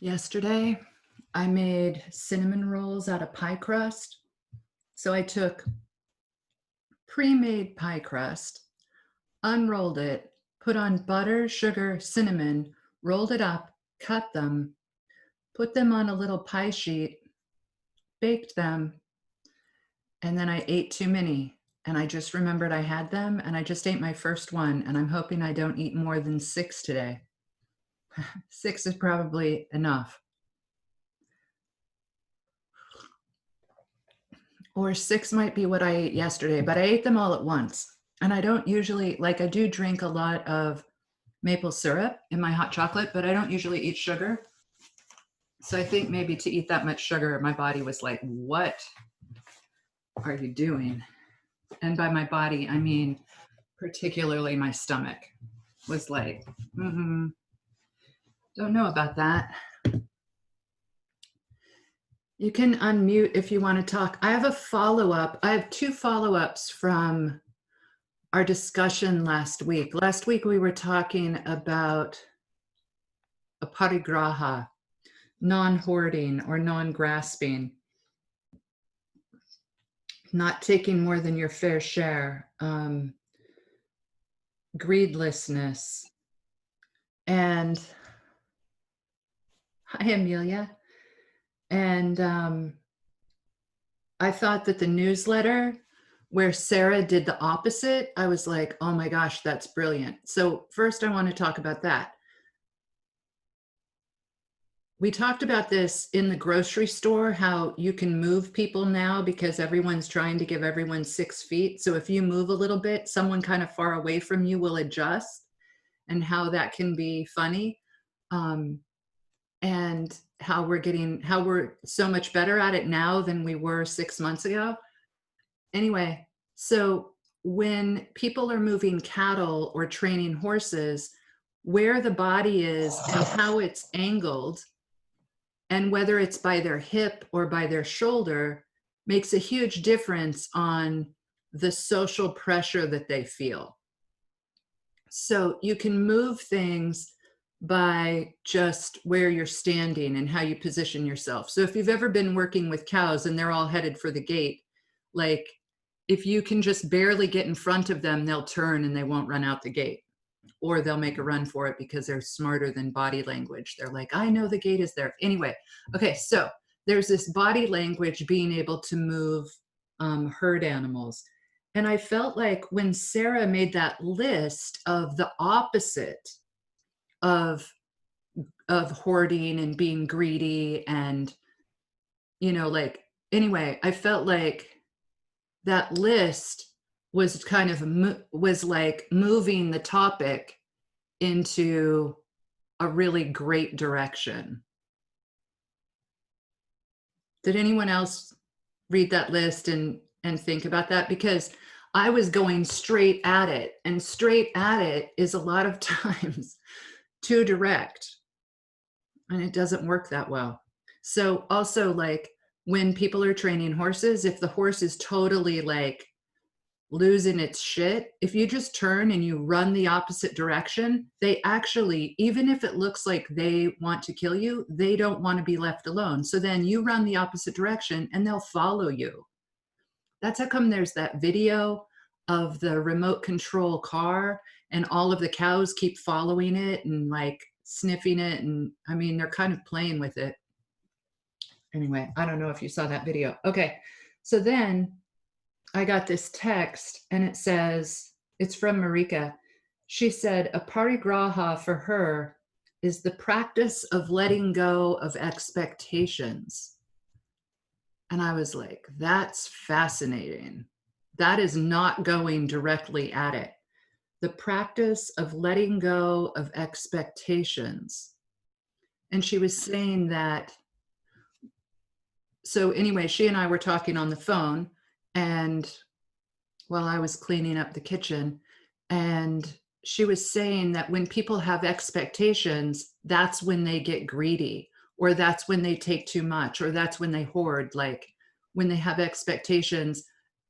Yesterday, I made cinnamon rolls out of pie crust. So I took pre-made pie crust, unrolled it, put on butter, sugar, cinnamon, rolled it up, cut them, put them on a little pie sheet, baked them, and then I ate too many. And I just remembered I had them, and I just ate my first one, and I'm hoping I don't eat more than 6 today. 6 is probably enough. Or 6 might be what I ate yesterday, but I ate them all at once. And I don't usually, like, I do drink a lot of maple syrup in my hot chocolate, but I don't usually eat sugar. So I think maybe to eat that much sugar, my body was like, what are you doing? And by my body, I mean particularly my stomach was like, don't know about that. You can unmute if you want to talk. I have a follow-up. I have 2 follow-ups from our discussion last week. Last week we were talking about Aprigraha, non-hoarding or non-grasping, not taking more than your fair share, greedlessness, and hi, Amelia. And I thought that the newsletter where Sarah did the opposite, I was like, oh my gosh, that's brilliant. So first I want to talk about that. We talked about this in the grocery store, how you can move people now because everyone's trying to give everyone 6 feet. So if you move a little bit, someone kind of far away from you will adjust, and how that can be funny. And how we're so much better at it now than we were 6 months ago. Anyway, so when people are moving cattle or training horses, where the body is and how it's angled, and whether it's by their hip or by their shoulder, makes a huge difference on the social pressure that they feel. So you can move things by just where you're standing and how you position yourself. So if you've ever been working with cows and they're all headed for the gate, like if you can just barely get in front of them, they'll turn and they won't run out the gate, or they'll make a run for it because they're smarter than body language. They're like, I know the gate is there. Anyway, okay, so there's this body language being able to move herd animals. And I felt like when Sarah made that list of the opposite of hoarding and being greedy and, like, anyway, I felt like that list was kind of was like moving the topic into a really great direction. Did anyone else read that list and think about that? Because I was going straight at it, and straight at it is a lot of times too direct, and it doesn't work that well. So also, like, when people are training horses, if the horse is totally like losing its shit, if you just turn and you run the opposite direction, they actually, even if it looks like they want to kill you, they don't want to be left alone. So then you run the opposite direction and they'll follow you. That's how come there's that video of the remote control car and all of the cows keep following it and like sniffing it. And I mean, they're kind of playing with it. Anyway, I don't know if you saw that video. Okay, so then I got this text and it says, it's from Marika. She said, Aprigraha for her is the practice of letting go of expectations. And I was like, that's fascinating. That is not going directly at it. The practice of letting go of expectations. And she was saying that, so anyway, she and I were talking on the phone, and while I was cleaning up the kitchen, and she was saying that when people have expectations, that's when they get greedy, or that's when they take too much, or that's when they hoard, like when they have expectations.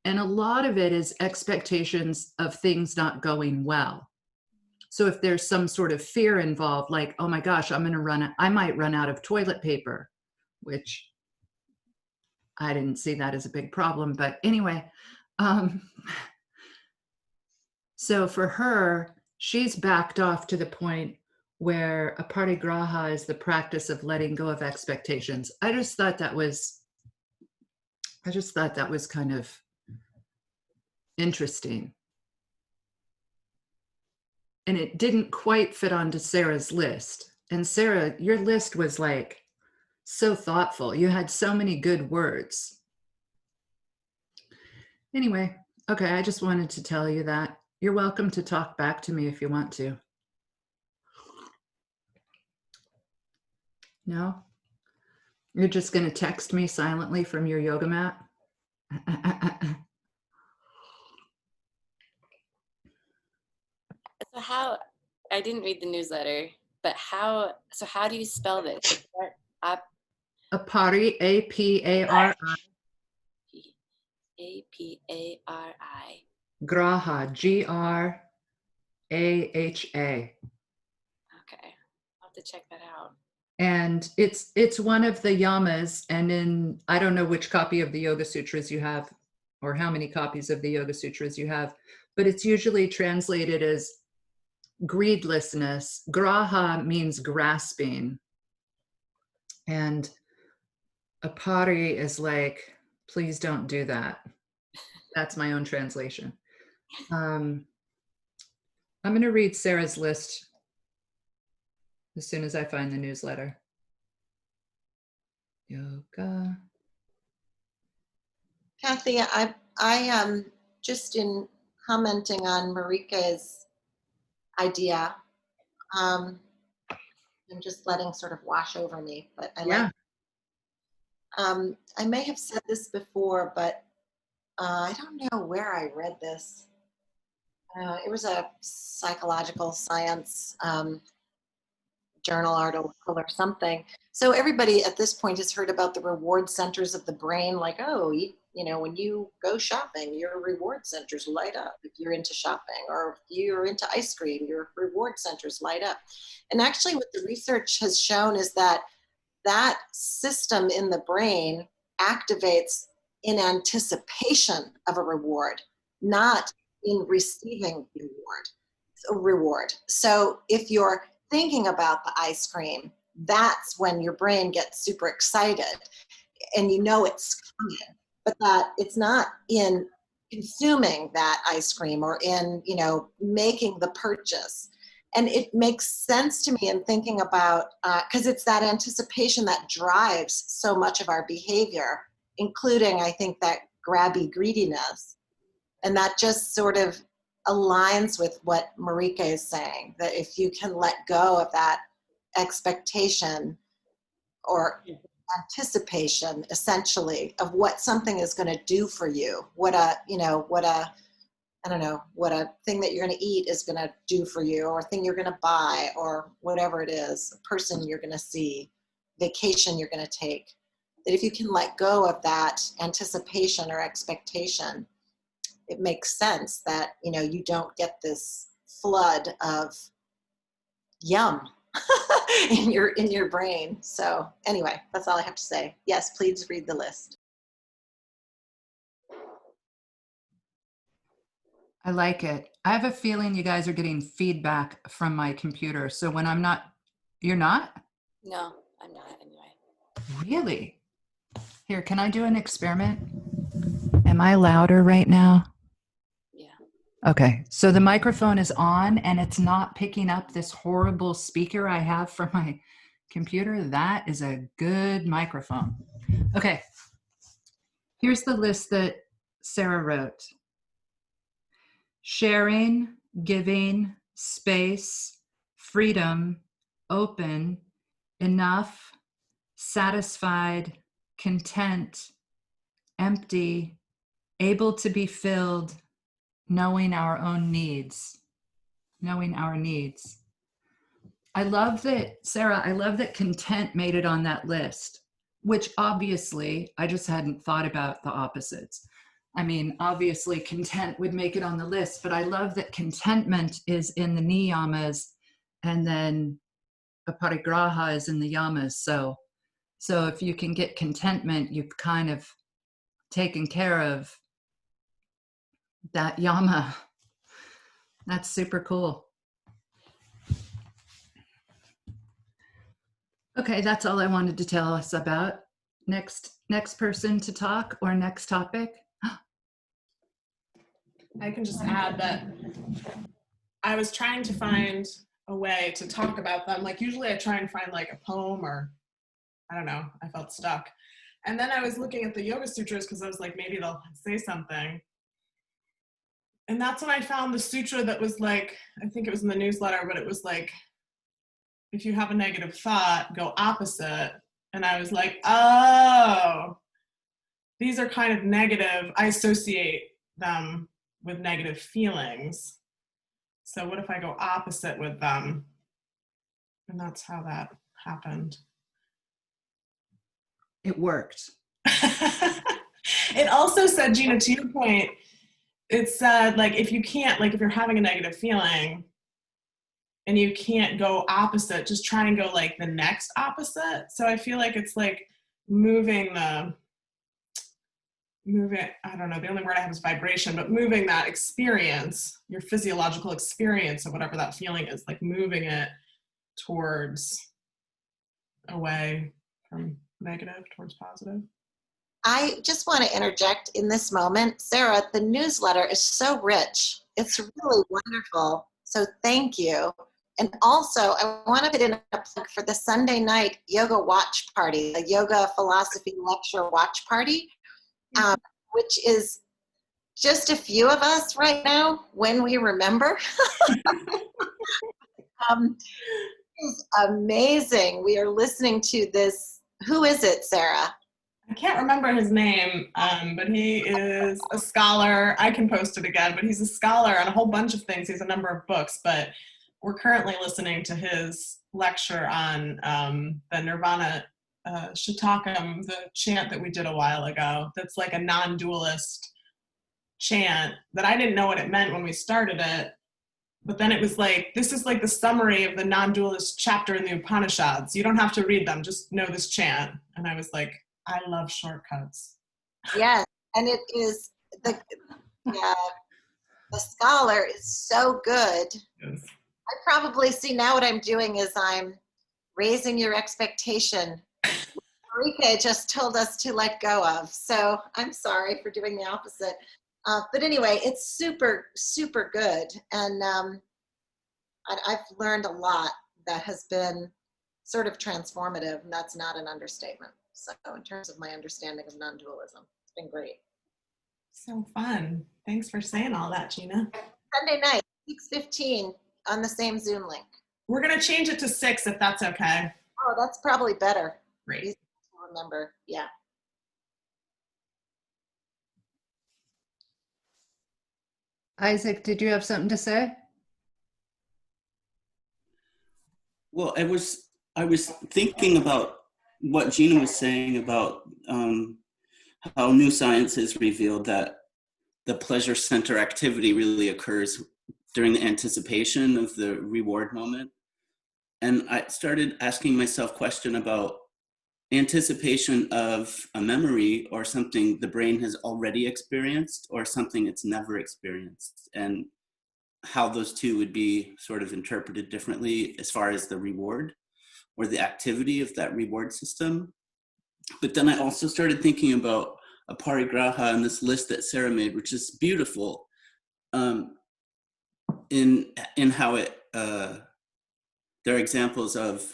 And a lot of it is expectations of things not going well. So if there's some sort of fear involved, like, oh my gosh, I might run out of toilet paper, which I didn't see that as a big problem. But anyway, so for her, she's backed off to the point where Aprigraha is the practice of letting go of expectations. I just thought that was kind of interesting. And it didn't quite fit onto Sarah's list. And Sarah, your list was like so thoughtful. You had so many good words. Anyway, okay, I just wanted to tell you that. You're welcome to talk back to me if you want to. No? You're just going to text me silently from your yoga mat? So how, I didn't read the newsletter, but how do you spell this? Apari, A-P-A-R-I. A-P-A-R-I. Graha, G-R-A-H-A. Okay, I'll have to check that out. And it's one of the yamas, and I don't know which copy of the Yoga Sutras you have or how many copies of the Yoga Sutras you have, but it's usually translated as greedlessness. Graha means grasping. And apari is like, please don't do that. That's my own translation. I'm going to read Sarah's list as soon as I find the newsletter. Yoga. Kathy, I just in commenting on Marika's idea, I'm just letting sort of wash over me, but I I may have said this before, but I don't know where I read this. It was a psychological science journal article or something. So everybody at this point has heard about the reward centers of the brain, like, oh, you know, when you go shopping, your reward centers light up if you're into shopping, or if you're into ice cream, your reward centers light up. And actually what the research has shown is that that system in the brain activates in anticipation of a reward, not in receiving reward. So if you're thinking about the ice cream, that's when your brain gets super excited and you know it's coming, but that it's not in consuming that ice cream or in, you know, making the purchase. And it makes sense to me in thinking about, because it's that anticipation that drives so much of our behavior, including, I think, that grabby greediness. And that just sort of aligns with what Marika is saying, that if you can let go of that expectation or anticipation, essentially, of what something is going to do for you, what a thing that you're going to eat is going to do for you, or a thing you're going to buy, or whatever it is, a person you're going to see, vacation you're going to take, that if you can let go of that anticipation or expectation, it makes sense that, you know, you don't get this flood of yum in your brain. So anyway, that's all I have to say. Yes, please read the list. I like it. I have a feeling you guys are getting feedback from my computer. So when I'm not, you're not? No, I'm not anyway. Really? Here, can I do an experiment? Am I louder right now? Yeah. Okay, so the microphone is on and it's not picking up this horrible speaker I have for my computer. That is a good microphone. Okay, here's the list that Sarah wrote. Sharing, giving, space, freedom, open, enough, satisfied, content, empty, able to be filled, knowing our own needs, knowing our needs. I love that, Sarah, I love that content made it on that list, which obviously I just hadn't thought about the opposites. I mean, obviously content would make it on the list, but I love that contentment is in the niyamas and then Aparigraha is in the yamas. So if you can get contentment, you've kind of taken care of that yama. That's super cool. Okay, that's all I wanted to tell us about. Next person to talk or next topic. I can just add that I was trying to find a way to talk about them. Like usually I try and find like a poem or I don't know, I felt stuck. And then I was looking at the Yoga Sutras because I was like, maybe they'll say something. And that's when I found the sutra that was like, I think it was in the newsletter, but it was like, if you have a negative thought, go opposite. And I was like, oh, these are kind of negative. I associate them with negative feelings. So what if I go opposite with them? And that's how that happened. It worked. It also said, Gina, to your point, it said, like, if you can't, like, if you're having a negative feeling and you can't go opposite, just try and go, like, the next opposite. So I feel like it's, like, moving, I don't know, the only word I have is vibration, but moving that experience, your physiological experience of whatever that feeling is, like, moving it towards, away from negative towards positive. I just want to interject in this moment. Sarah, the newsletter is so rich. It's really wonderful. So thank you. And also, I want to put in a plug for the Sunday night yoga watch party, the yoga philosophy lecture watch party, which is just a few of us right now when we remember. It's amazing. We are listening to this. Who is it, Sarah? I can't remember his name, but he is a scholar. I can post it again, but he's a scholar on a whole bunch of things. He has a number of books, but we're currently listening to his lecture on the Nirvana Shatakam, the chant that we did a while ago. That's like a non-dualist chant that I didn't know what it meant when we started it. But then it was like, this is like the summary of the non-dualist chapter in the Upanishads. You don't have to read them, just know this chant. And I was like, I love shortcuts. Yes, and it is, the scholar is so good. Yes. I probably see now what I'm doing is I'm raising your expectation. Marika just told us to let go of. So I'm sorry for doing the opposite. But anyway, it's super, super good. And I've learned a lot that has been sort of transformative, and that's not an understatement. So in terms of my understanding of non-dualism, it's been great. So fun. Thanks for saying all that, Gina. Sunday night, 6:15 on the same Zoom link. We're going to change it to 6 if that's okay. Oh, that's probably better. Great. Easy to remember, yeah. Isaac, did you have something to say? Well, I was thinking about what Gina was saying about how new science has revealed that the pleasure center activity really occurs during the anticipation of the reward moment. And I started asking myself question about anticipation of a memory or something the brain has already experienced or something it's never experienced, and how those two would be sort of interpreted differently as far as the reward or the activity of that reward system. But then I also started thinking about Aparigraha and this list that Sarah made, which is beautiful in how it, there are examples of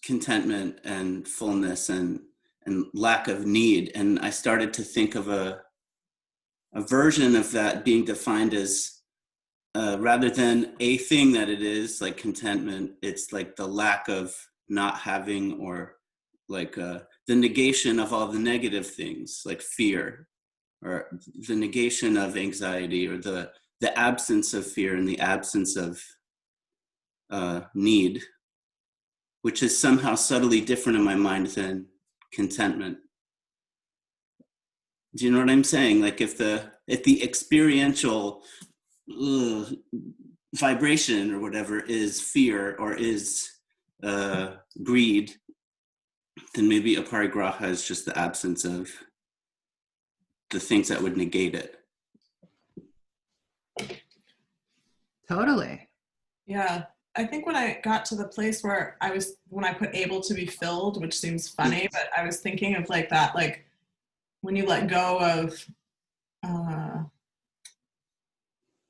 contentment and fullness and lack of need. And I started to think of a version of that being defined as rather than a thing that it is, like contentment, it's like the lack of not having, or like the negation of all the negative things, like fear, or the negation of anxiety, or the absence of fear and the absence of need, which is somehow subtly different in my mind than contentment. Do you know what I'm saying? Like if the experiential vibration or whatever is fear or is greed, then maybe aparigraha is just the absence of the things that would negate it. Totally. Yeah. I think when I got to the place where when I put able to be filled, which seems funny, but I was thinking of like that, like when you let go of,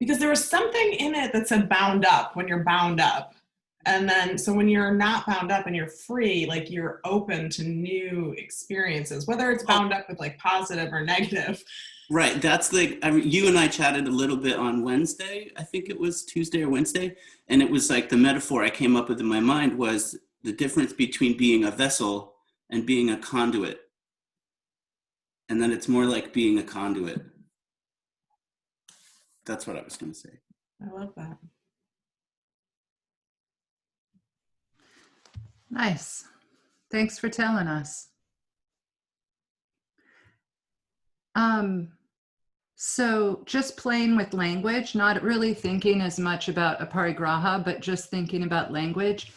because there was something in it that said bound up when you're bound up. And then, so when you're not bound up and you're free, like you're open to new experiences, whether it's bound up with like positive or negative. Right. That's you and I chatted a little bit on Wednesday. I think it was Tuesday or Wednesday. And it was like the metaphor I came up with in my mind was the difference between being a vessel and being a conduit. And then it's more like being a conduit. That's what I was going to say. I love that. Nice. Thanks for telling us. So just playing with language, not really thinking as much about aparigraha, but just thinking about language.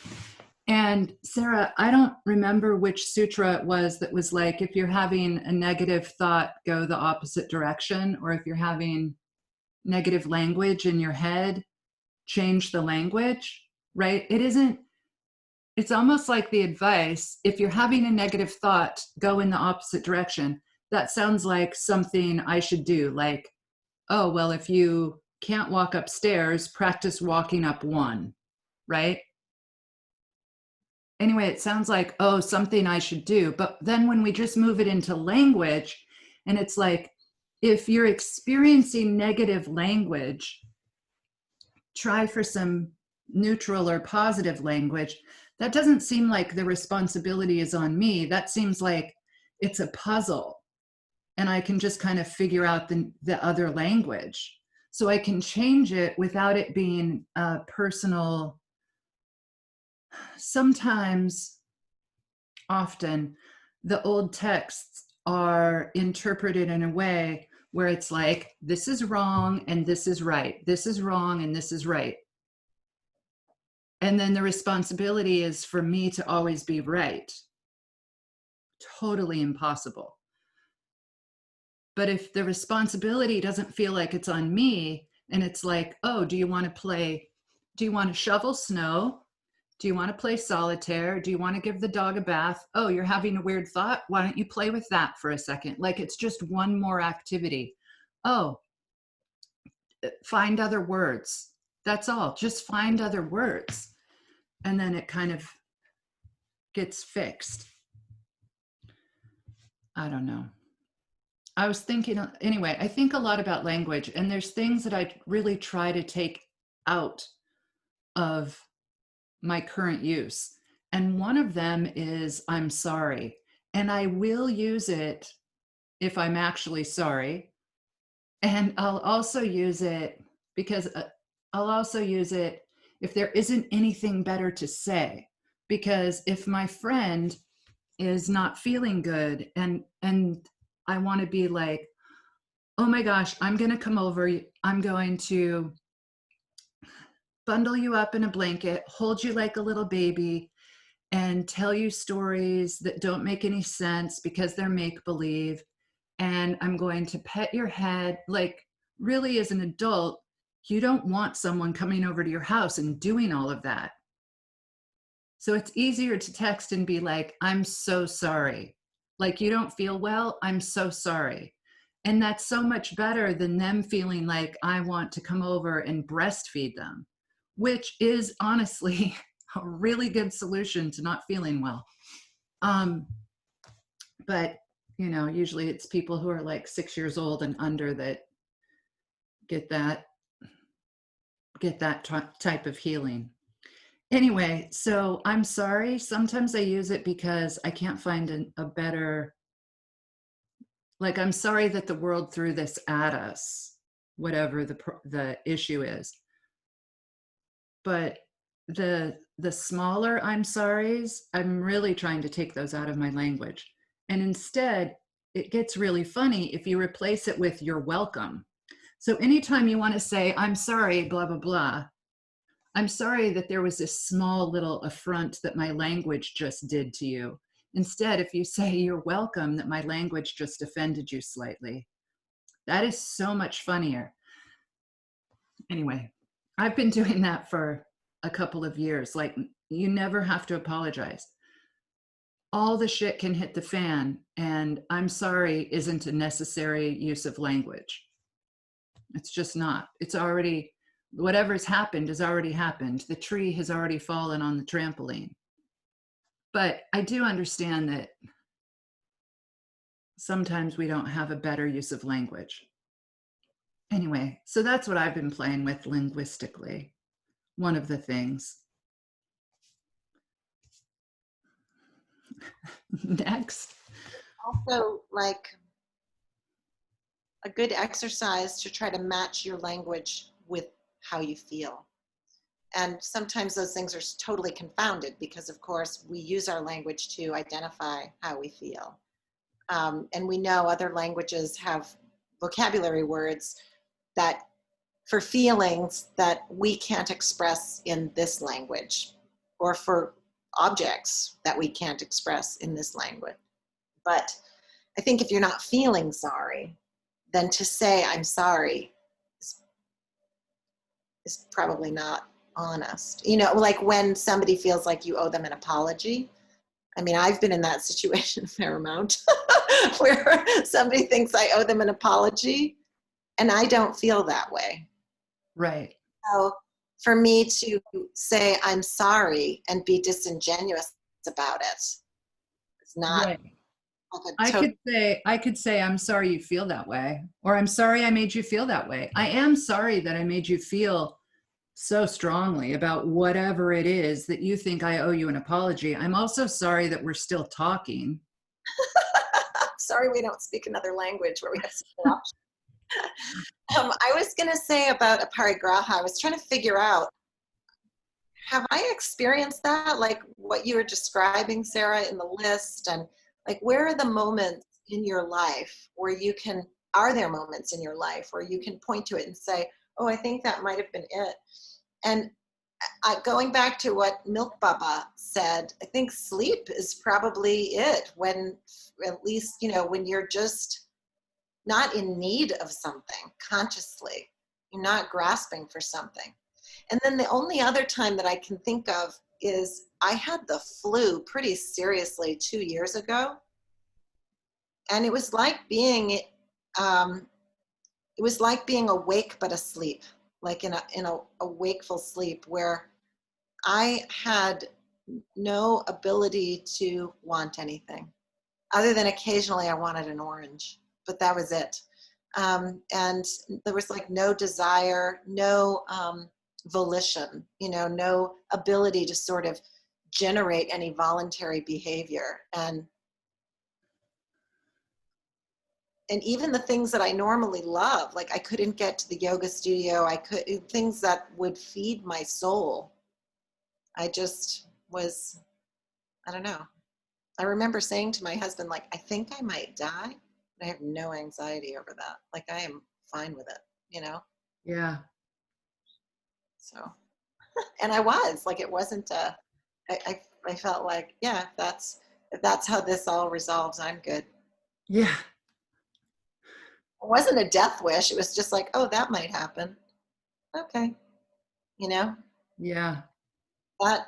And Sarah, I don't remember which sutra it was that was like, if you're having a negative thought, go the opposite direction, or if you're having negative language in your head, change the language, right? It's almost like the advice, if you're having a negative thought, go in the opposite direction. That sounds like something I should do, like, oh, well, if you can't walk upstairs, practice walking up one, right? Anyway, it sounds like, oh, something I should do. But then when we just move it into language, and it's like, if you're experiencing negative language, try for some neutral or positive language. That doesn't seem like the responsibility is on me. That seems like it's a puzzle. And I can just kind of figure out the other language. So I can change it without it being personal. Sometimes, often, the old texts are interpreted in a way where it's like, this is wrong and this is right. This is wrong and this is right. And then the responsibility is for me to always be right. Totally impossible. But if the responsibility doesn't feel like it's on me, and it's like, oh, do you want to shovel snow? Do you want to play solitaire? Do you want to give the dog a bath? Oh, you're having a weird thought? Why don't you play with that for a second? Like it's just one more activity. Oh, find other words. That's all. Just find other words. And then it kind of gets fixed. I don't know. I was thinking, anyway, I think a lot about language, and there's things that I really try to take out of my current use. And one of them is, I'm sorry. And I will use it if I'm actually sorry. And I'll also use it because I'll also use it if there isn't anything better to say. Because if my friend is not feeling good and I want to be like, oh my gosh, I'm going to come over. I'm going to bundle you up in a blanket, hold you like a little baby, and tell you stories that don't make any sense because they're make-believe. And I'm going to pet your head. Like, really, as an adult, you don't want someone coming over to your house and doing all of that. So it's easier to text and be like, I'm so sorry. Like, you don't feel well, I'm so sorry. And that's so much better than them feeling like I want to come over and breastfeed them, which is honestly a really good solution to not feeling well. But, you know, usually it's people who are like 6 years old and under that get that type of healing. Anyway, so I'm sorry. Sometimes I use it because I can't find a better, like, I'm sorry that the world threw this at us, whatever the issue is. But the smaller I'm sorries, I'm really trying to take those out of my language. And instead, it gets really funny if you replace it with "you're welcome." So anytime you want to say, "I'm sorry, blah, blah, blah," I'm sorry that there was this small little affront that my language just did to you. Instead, if you say, "You're welcome," that my language just offended you slightly. That is so much funnier. Anyway, I've been doing that for a couple of years. Like, you never have to apologize. All the shit can hit the fan, and "I'm sorry" isn't a necessary use of language. It's just not. It's already, whatever's happened has already happened. The tree has already fallen on the trampoline. But I do understand that sometimes we don't have a better use of language. Anyway, so that's what I've been playing with linguistically. One of the things. Next. Also, like a good exercise to try to match your language with how you feel. And sometimes those things are totally confounded because, of course, we use our language to identify how we feel. And we know other languages have vocabulary words that for feelings that we can't express in this language, or for objects that we can't express in this language. But I think if you're not feeling sorry, then to say "I'm sorry" is probably not honest. You know, like when somebody feels like you owe them an apology. I mean, I've been in that situation a fair amount where somebody thinks I owe them an apology, and I don't feel that way. Right. So for me to say "I'm sorry" and be disingenuous about it, it's not. Right. Like I could say "I'm sorry you feel that way," or "I'm sorry I made you feel that way." I am sorry that I made you feel so strongly about whatever it is that you think I owe you an apology. I'm also sorry that we're still talking. sorry we don't speak another language where we have some options. I was going to say about Aprigraha, I was trying to figure out, have I experienced that? Like what you were describing, Sarah, in the list, and like where are the moments in your life where you can, are there moments in your life where you can point to it and say, oh, I think that might have been it. And going back to what Milk Baba said, I think sleep is probably it, when at least, you know, when you're just not in need of something consciously, you're not grasping for something. And then the only other time that I can think of is I had the flu pretty seriously 2 years ago. And it was like being, awake but asleep, like in a wakeful sleep, where I had no ability to want anything other than occasionally I wanted an orange, but that was it. And there was like no desire, no volition, you know, no ability to sort of generate any voluntary behavior. And even the things that I normally love, like I couldn't get to the yoga studio, things that would feed my soul. I just was, I don't know. I remember saying to my husband, like, I think I might die. I have no anxiety over that. Like, I am fine with it, you know? Yeah. So, and I was, like, it wasn't, I felt like, yeah, if that's how this all resolves, I'm good. Yeah. It wasn't a death wish. It was just like, oh, that might happen. Okay. You know? Yeah. But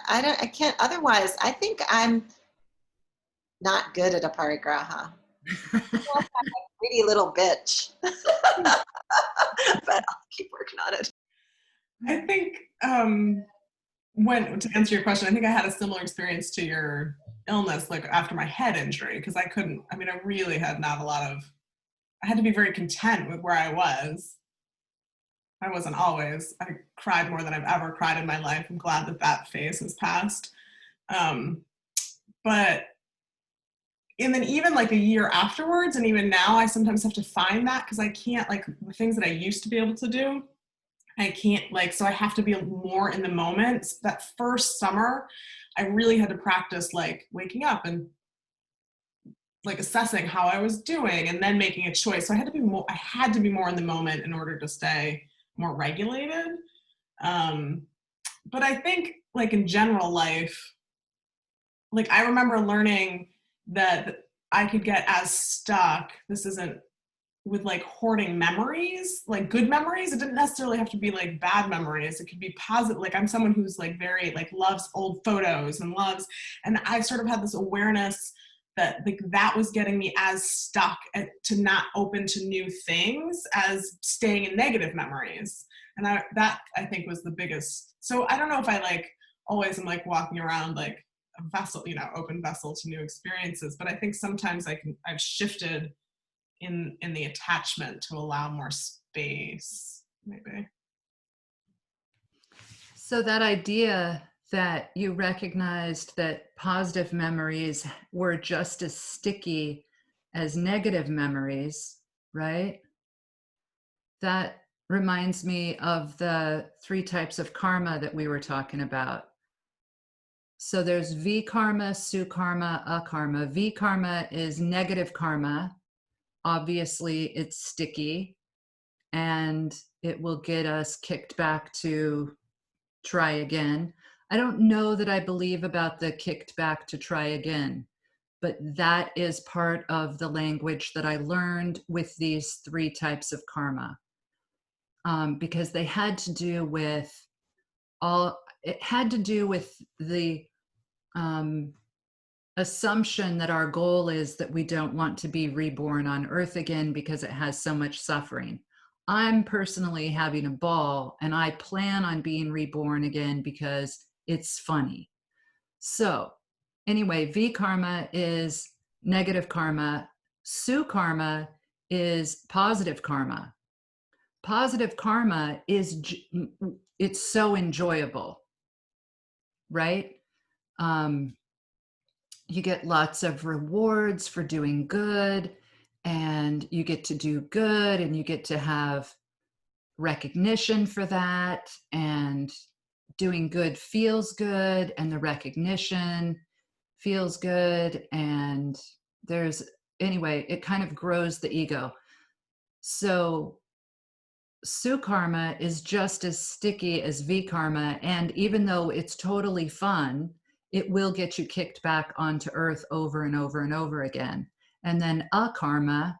I can't, otherwise, I think I'm not good at Aprigraha. I'm a greedy little bitch. But I'll keep working on it. I think to answer your question, I think I had a similar experience to your illness, like after my head injury, because I really had not a lot of, I had to be very content with where I was. I wasn't always. I cried more than I've ever cried in my life. I'm glad that phase has passed. But and then even like a year afterwards, and even now, I sometimes have to find that because I can't, like the things that I used to be able to do, I can't, like, so I have to be more in the moment. That first summer, I really had to practice like waking up and like assessing how I was doing and then making a choice. So I had to be more in the moment in order to stay more regulated. But I think like in general life, like I remember learning that I could get as stuck, this isn't with like hoarding memories, like good memories. It didn't necessarily have to be like bad memories. It could be positive. Like I'm someone who's like very like loves old photos and I sort of had this awareness that like that was getting me as stuck to not open to new things as staying in negative memories. And that I think was the biggest. So I don't know if I like always am like walking around like a vessel, you know, open vessel to new experiences, but I think sometimes I've shifted in the attachment to allow more space, maybe. So that idea that you recognized that positive memories were just as sticky as negative memories, right? That reminds me of the 3 types of karma that we were talking about. So there's V karma, Su karma, Akarma. V karma is negative karma. Obviously, it's sticky and it will get us kicked back to try again. I don't know that I believe about the kicked back to try again, but that is part of the language that I learned with these 3 types of karma, because they had to do with the assumption that our goal is that we don't want to be reborn on Earth again because it has so much suffering. I'm personally having a ball and I plan on being reborn again because it's funny. So anyway, V karma is negative karma. Su karma is positive karma. Positive karma it's so enjoyable, right? You get lots of rewards for doing good, and you get to do good, and you get to have recognition for that, and doing good feels good, and the recognition feels good, and anyway, it kind of grows the ego. So Su karma is just as sticky as V karma, and even though it's totally fun, it will get you kicked back onto Earth over and over and over again. And then akarma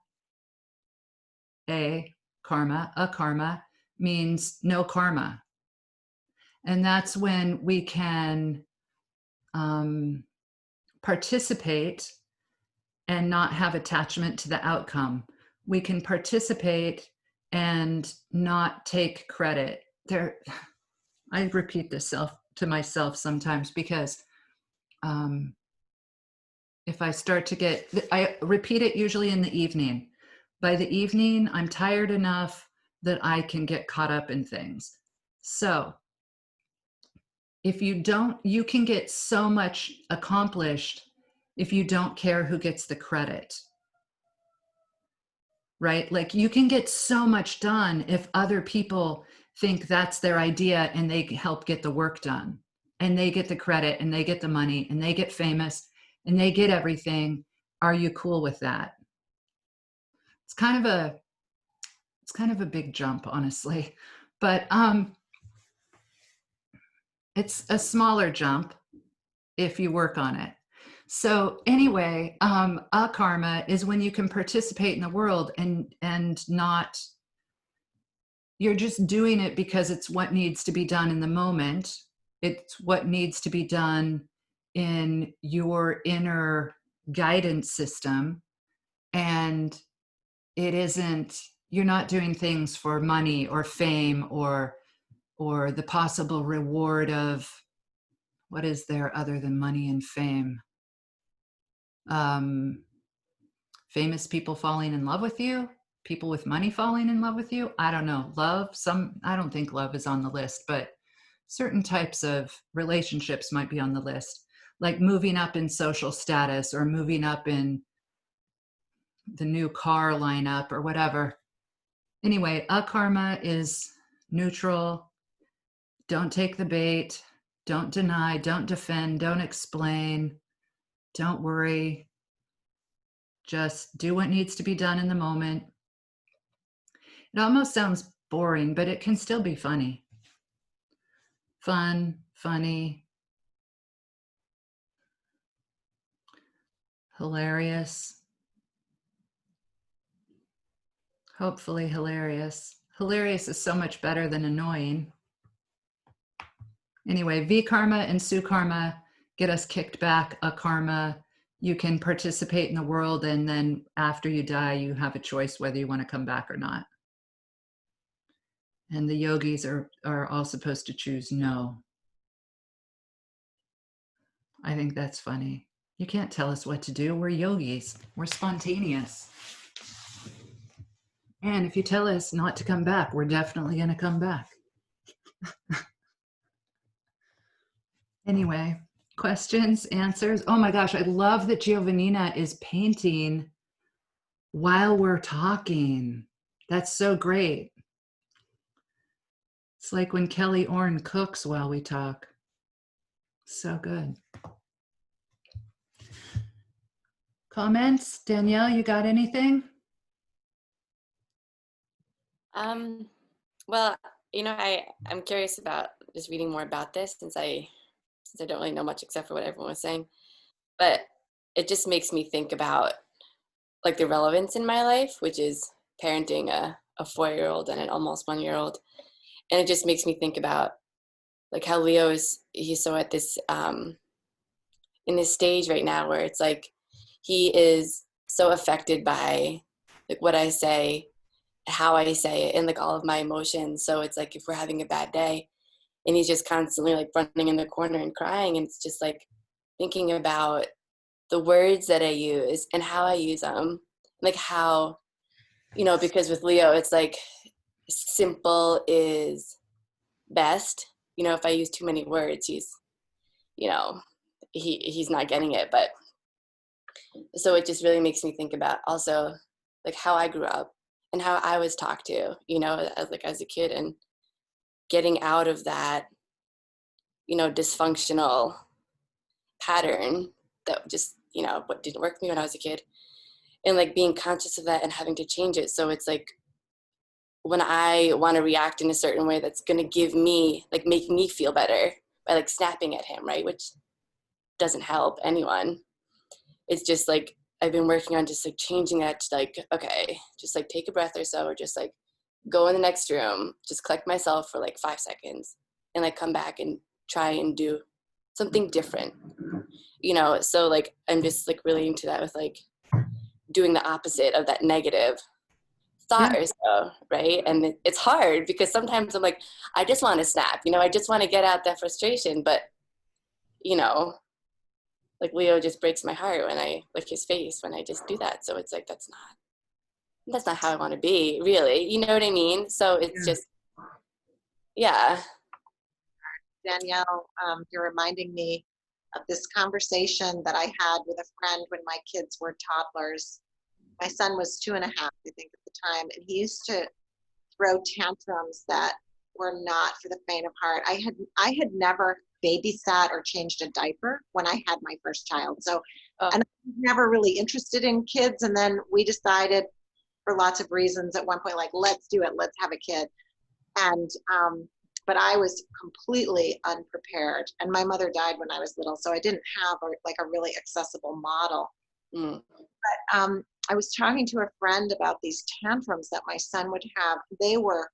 means no karma. And that's when we can participate and not have attachment to the outcome. We can participate and not take credit. I repeat this to myself sometimes because if I start to I repeat it usually in the evening. By the evening, I'm tired enough that I can get caught up in things. So if you can get so much accomplished if you don't care who gets the credit, right? Like you can get so much done if other people think that's their idea and they help get the work done and they get the credit and they get the money and they get famous and they get everything. Are you cool with that? It's kind of a big jump, honestly, but it's a smaller jump if you work on it. So anyway, akarma is when you can participate in the world and not, you're just doing it because it's what needs to be done in the moment. It's what needs to be done in your inner guidance system. And you're not doing things for money or fame or the possible reward of, what is there other than money and fame? Famous people falling in love with you, people with money falling in love with you. I don't know. I don't think love is on the list, but certain types of relationships might be on the list, like moving up in social status or moving up in the new car lineup or whatever. Anyway, akarma is neutral. Don't take the bait. Don't deny. Don't defend. Don't explain. Don't worry. Just do what needs to be done in the moment. It almost sounds boring, but it can still be funny. Fun, funny, hilarious. Hopefully hilarious. Hilarious is so much better than annoying. Anyway, V karma and Su karma get us kicked back a karma. You can participate in the world, and then after you die, you have a choice whether you want to come back or not. And the yogis are all supposed to choose no. I think that's funny. You can't tell us what to do. We're yogis. We're spontaneous. And if you tell us not to come back, we're definitely going to come back. Anyway, questions, answers? Oh my gosh, I love that Giovannina is painting while we're talking. That's so great. It's like when Kelly Orne cooks while we talk. So good. Comments? Danielle, you got anything? Well, I'm curious about just reading more about this since I don't really know much except for what everyone was saying. But it just makes me think about like the relevance in my life, which is parenting a 4-year-old and an almost 1-year-old. And it just makes me think about like how he's so at this in this stage right now where it's like he is so affected by like what I say, how I say it, and like all of my emotions. So it's like if we're having a bad day and he's just constantly like running in the corner and crying, and it's just like thinking about the words that I use and how I use them, like how, because with Leo it's like simple is best. If I use too many words, he's not getting it. But so it just really makes me think about also like how I grew up and how I was talked to, as a kid, and getting out of that, dysfunctional pattern that just, what didn't work for me when I was a kid, and like being conscious of that and having to change it. So it's like when I want to react in a certain way that's going to give me, like, make me feel better by like snapping at him, right? Which doesn't help anyone. It's just like I've been working on just like changing that to like, okay, just like take a breath or so, or just like go in the next room, just collect myself for like 5 seconds and like come back and try and do something different, So like I'm just like really into that with like doing the opposite of that negative thought or so, right? And it's hard because sometimes I'm like, I just want to snap, I just want to get out that frustration, but like Leo just breaks my heart when I lick his face when I just do that. So it's like that's not how I want to be, really. You know what I mean? So it's just, yeah. Danielle, you're reminding me of this conversation that I had with a friend when my kids were toddlers. My son was 2.5, I think, at the time, and he used to throw tantrums that were not for the faint of heart. I had never babysat or changed a diaper when I had my first child. So, and I was never really interested in kids. And then we decided, for lots of reasons, at one point, like, let's do it, let's have a kid. And but I was completely unprepared. And my mother died when I was little, so I didn't have a really accessible model. But I was talking to a friend about these tantrums that my son would have. They were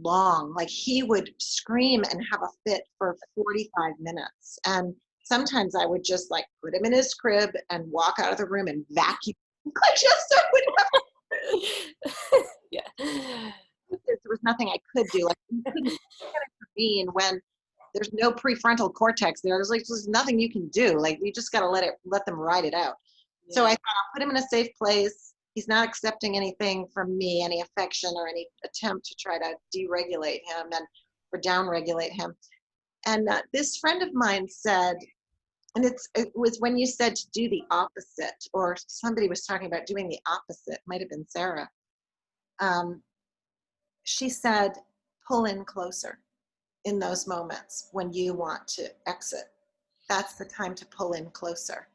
long. Like, he would scream and have a fit for 45 minutes. And sometimes I would just like put him in his crib and walk out of the room and vacuum. Just so Yeah. There was nothing I could do. Like, you couldn't intervene when there's no prefrontal cortex there. There's nothing you can do. Like, you just got to let them ride it out. Yeah. So I thought, I'll put him in a safe place. He's not accepting anything from me, any affection or any attempt to try to deregulate him or downregulate him. And this friend of mine said, and it was when you said to do the opposite, or somebody was talking about doing the opposite, might have been Sarah. She said, pull in closer in those moments when you want to exit. That's the time to pull in closer.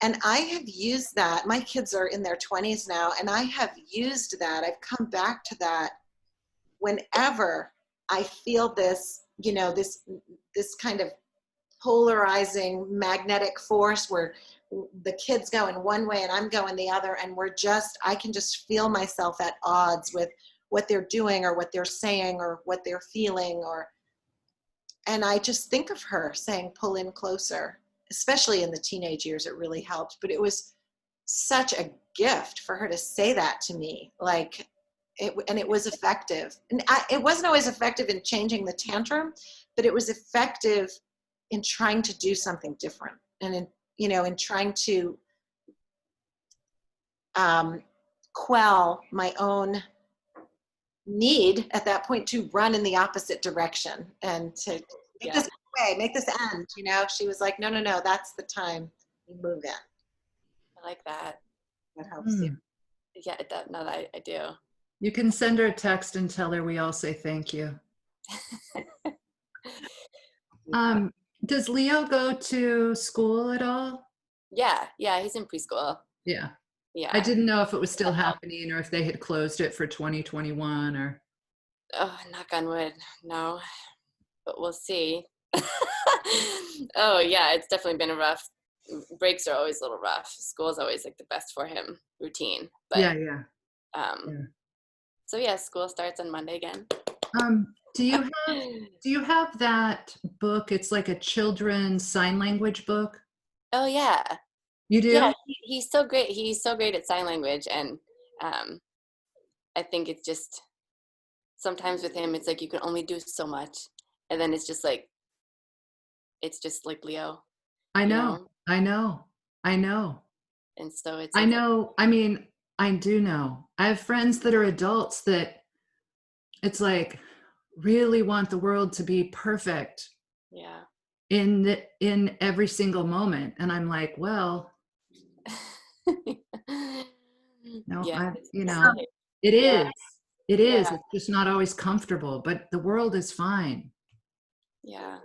And I have used that. My kids are in their 20s now, and I have used that. I've come back to that whenever I feel this, this kind of polarizing magnetic force where the kids go in one way and I'm going the other, and I can just feel myself at odds with what they're doing or what they're saying or what they're feeling, and I just think of her saying, pull in closer, especially in the teenage years. It really helped, but it was such a gift for her to say that to me. And it was effective. And it wasn't always effective in changing the tantrum, but it was effective in trying to do something different, and in trying to quell my own need at that point to run in the opposite direction and to make this way, make this end. She was like, no, that's the time you move in. I like that. That helps you. Yeah, I do. You can send her a text and tell her we all say thank you. Does Leo go to school at all? Yeah, he's in preschool. Yeah. Yeah. I didn't know if it was still happening or if they had closed it for 2021 or. Oh, knock on wood, no, but we'll see. Oh yeah, it's definitely been a rough. Breaks are always a little rough. School's always like the best for him routine. But, yeah. So yeah, school starts on Monday again. Do you have that book? It's like a children's sign language book. Oh yeah. You do? Yeah, he's so great. He's so great at sign language, and I think it's just sometimes with him, it's like you can only do so much, and then it's just like Leo. I know. And so it's. I know. I mean, I do know. I have friends that are adults that it's like really want the world to be perfect. Yeah. In every single moment, and I'm like, well. No, yeah, it is. It is. It's just not always comfortable, but the world is fine. Yeah.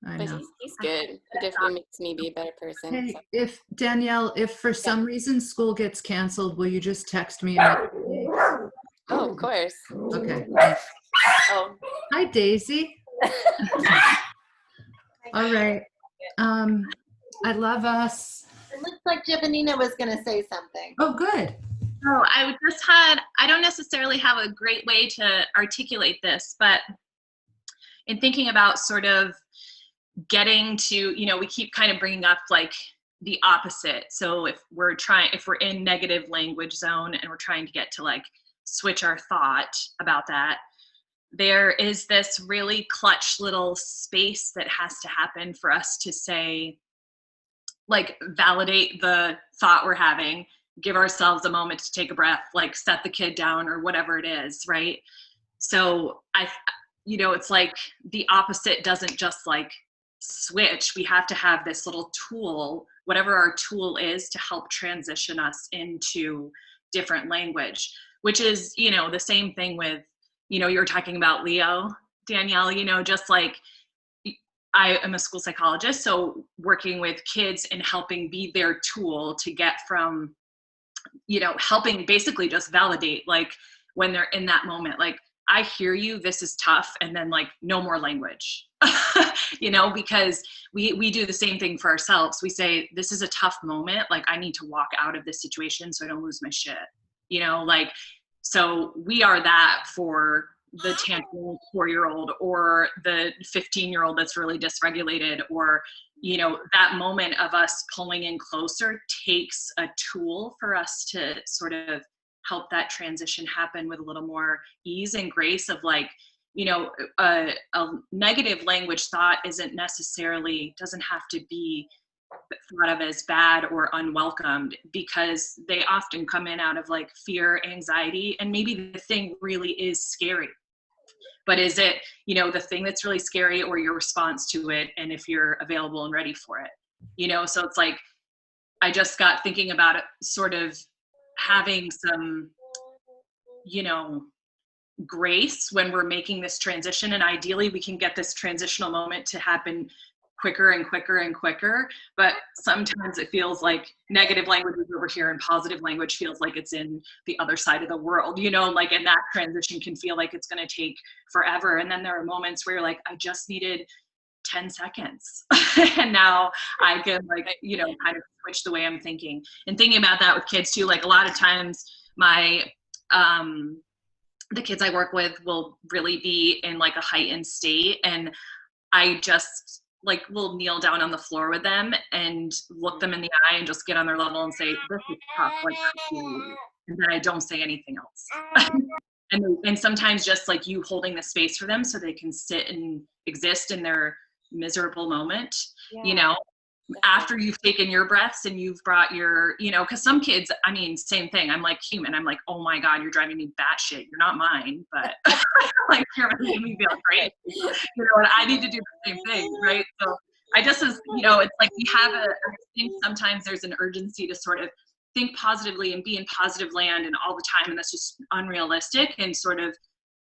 I but know. He's good. It definitely makes me be a better person. Hey, So. if Danielle, if for some reason school gets canceled, will you just text me? Oh, of course. Okay. Oh. Hi, Daisy. All right. I love us. It looks like Giovanina was going to say something. Oh, good. Oh, I don't necessarily have a great way to articulate this, but in thinking about sort of getting to, we keep kind of bringing up like the opposite. So if we're in negative language zone and we're trying to get to like switch our thought about that, there is this really clutch little space that has to happen for us to say, like, validate the thought we're having, give ourselves a moment to take a breath, like set the kid down or whatever it is, right? So it's like the opposite doesn't just like switch. We have to have this little tool, whatever our tool is, to help transition us into different language, which is, the same thing with, you were talking about Leo, Danielle, just like I am a school psychologist, so working with kids and helping be their tool to get from, helping basically just validate, like when they're in that moment, like, I hear you, this is tough, and then like no more language, because we do the same thing for ourselves. We say, this is a tough moment, like I need to walk out of this situation so I don't lose my shit, so we are that for the tantrum 4-year-old or the 15-year-old that's really dysregulated, or that moment of us pulling in closer takes a tool for us to sort of help that transition happen with a little more ease and grace of like, a negative language thought doesn't have to be thought of as bad or unwelcomed, because they often come in out of like fear, anxiety, and maybe the thing really is scary. But is it, the thing that's really scary, or your response to it, and if you're available and ready for it? So it's like, I just got thinking about it, sort of having some, grace when we're making this transition. And ideally we can get this transitional moment to happen quicker and quicker and quicker, but sometimes it feels like negative language is over here and positive language feels like it's in the other side of the world, you know, like, and that transition can feel like it's going to take forever. And then there are moments where you're like, I just needed 10 seconds and now I can, like, you know, kind of switch the way I'm thinking. And thinking about that with kids too, like a lot of times my the kids I work with will really be in like a heightened state, and I just like will kneel down on the floor with them and look them in the eye and just get on their level and say, this is tough, like, and then I don't say anything else. And sometimes just like you holding the space for them so they can sit and exist in their miserable moment, you know, after you've taken your breaths and you've brought your, you know, because some kids, I mean, same thing. I'm like human. I'm like, oh my God, you're driving me batshit. You're not mine, but like you're making me feel great. You know, and I need to do the same thing, right? So I just, as you know, it's like we have I think sometimes there's an urgency to sort of think positively and be in positive land and all the time, and that's just unrealistic. And sort of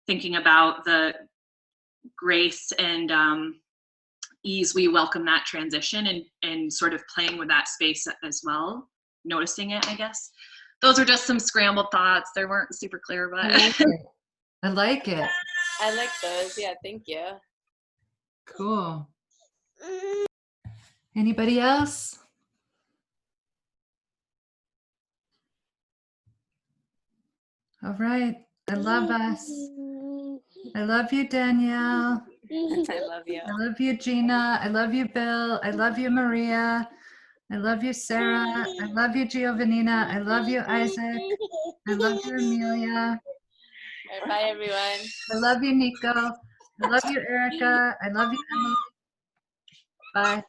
thinking about the grace and ease we welcome that transition, and sort of playing with that space as well, noticing it, I guess. Those are just some scrambled thoughts. They weren't super clear, but I like it. I like those. Yeah, thank you. Cool. Anybody else? All right. I love us. I love you, Danielle. I love you. I love you, Gina. I love you, Bill. I love you, Maria. I love you, Sarah. I love you, Giovannina. I love you, Isaac. I love you, Amelia. Bye, everyone. I love you, Nico. I love you, Erica. I love you, Emily. Bye.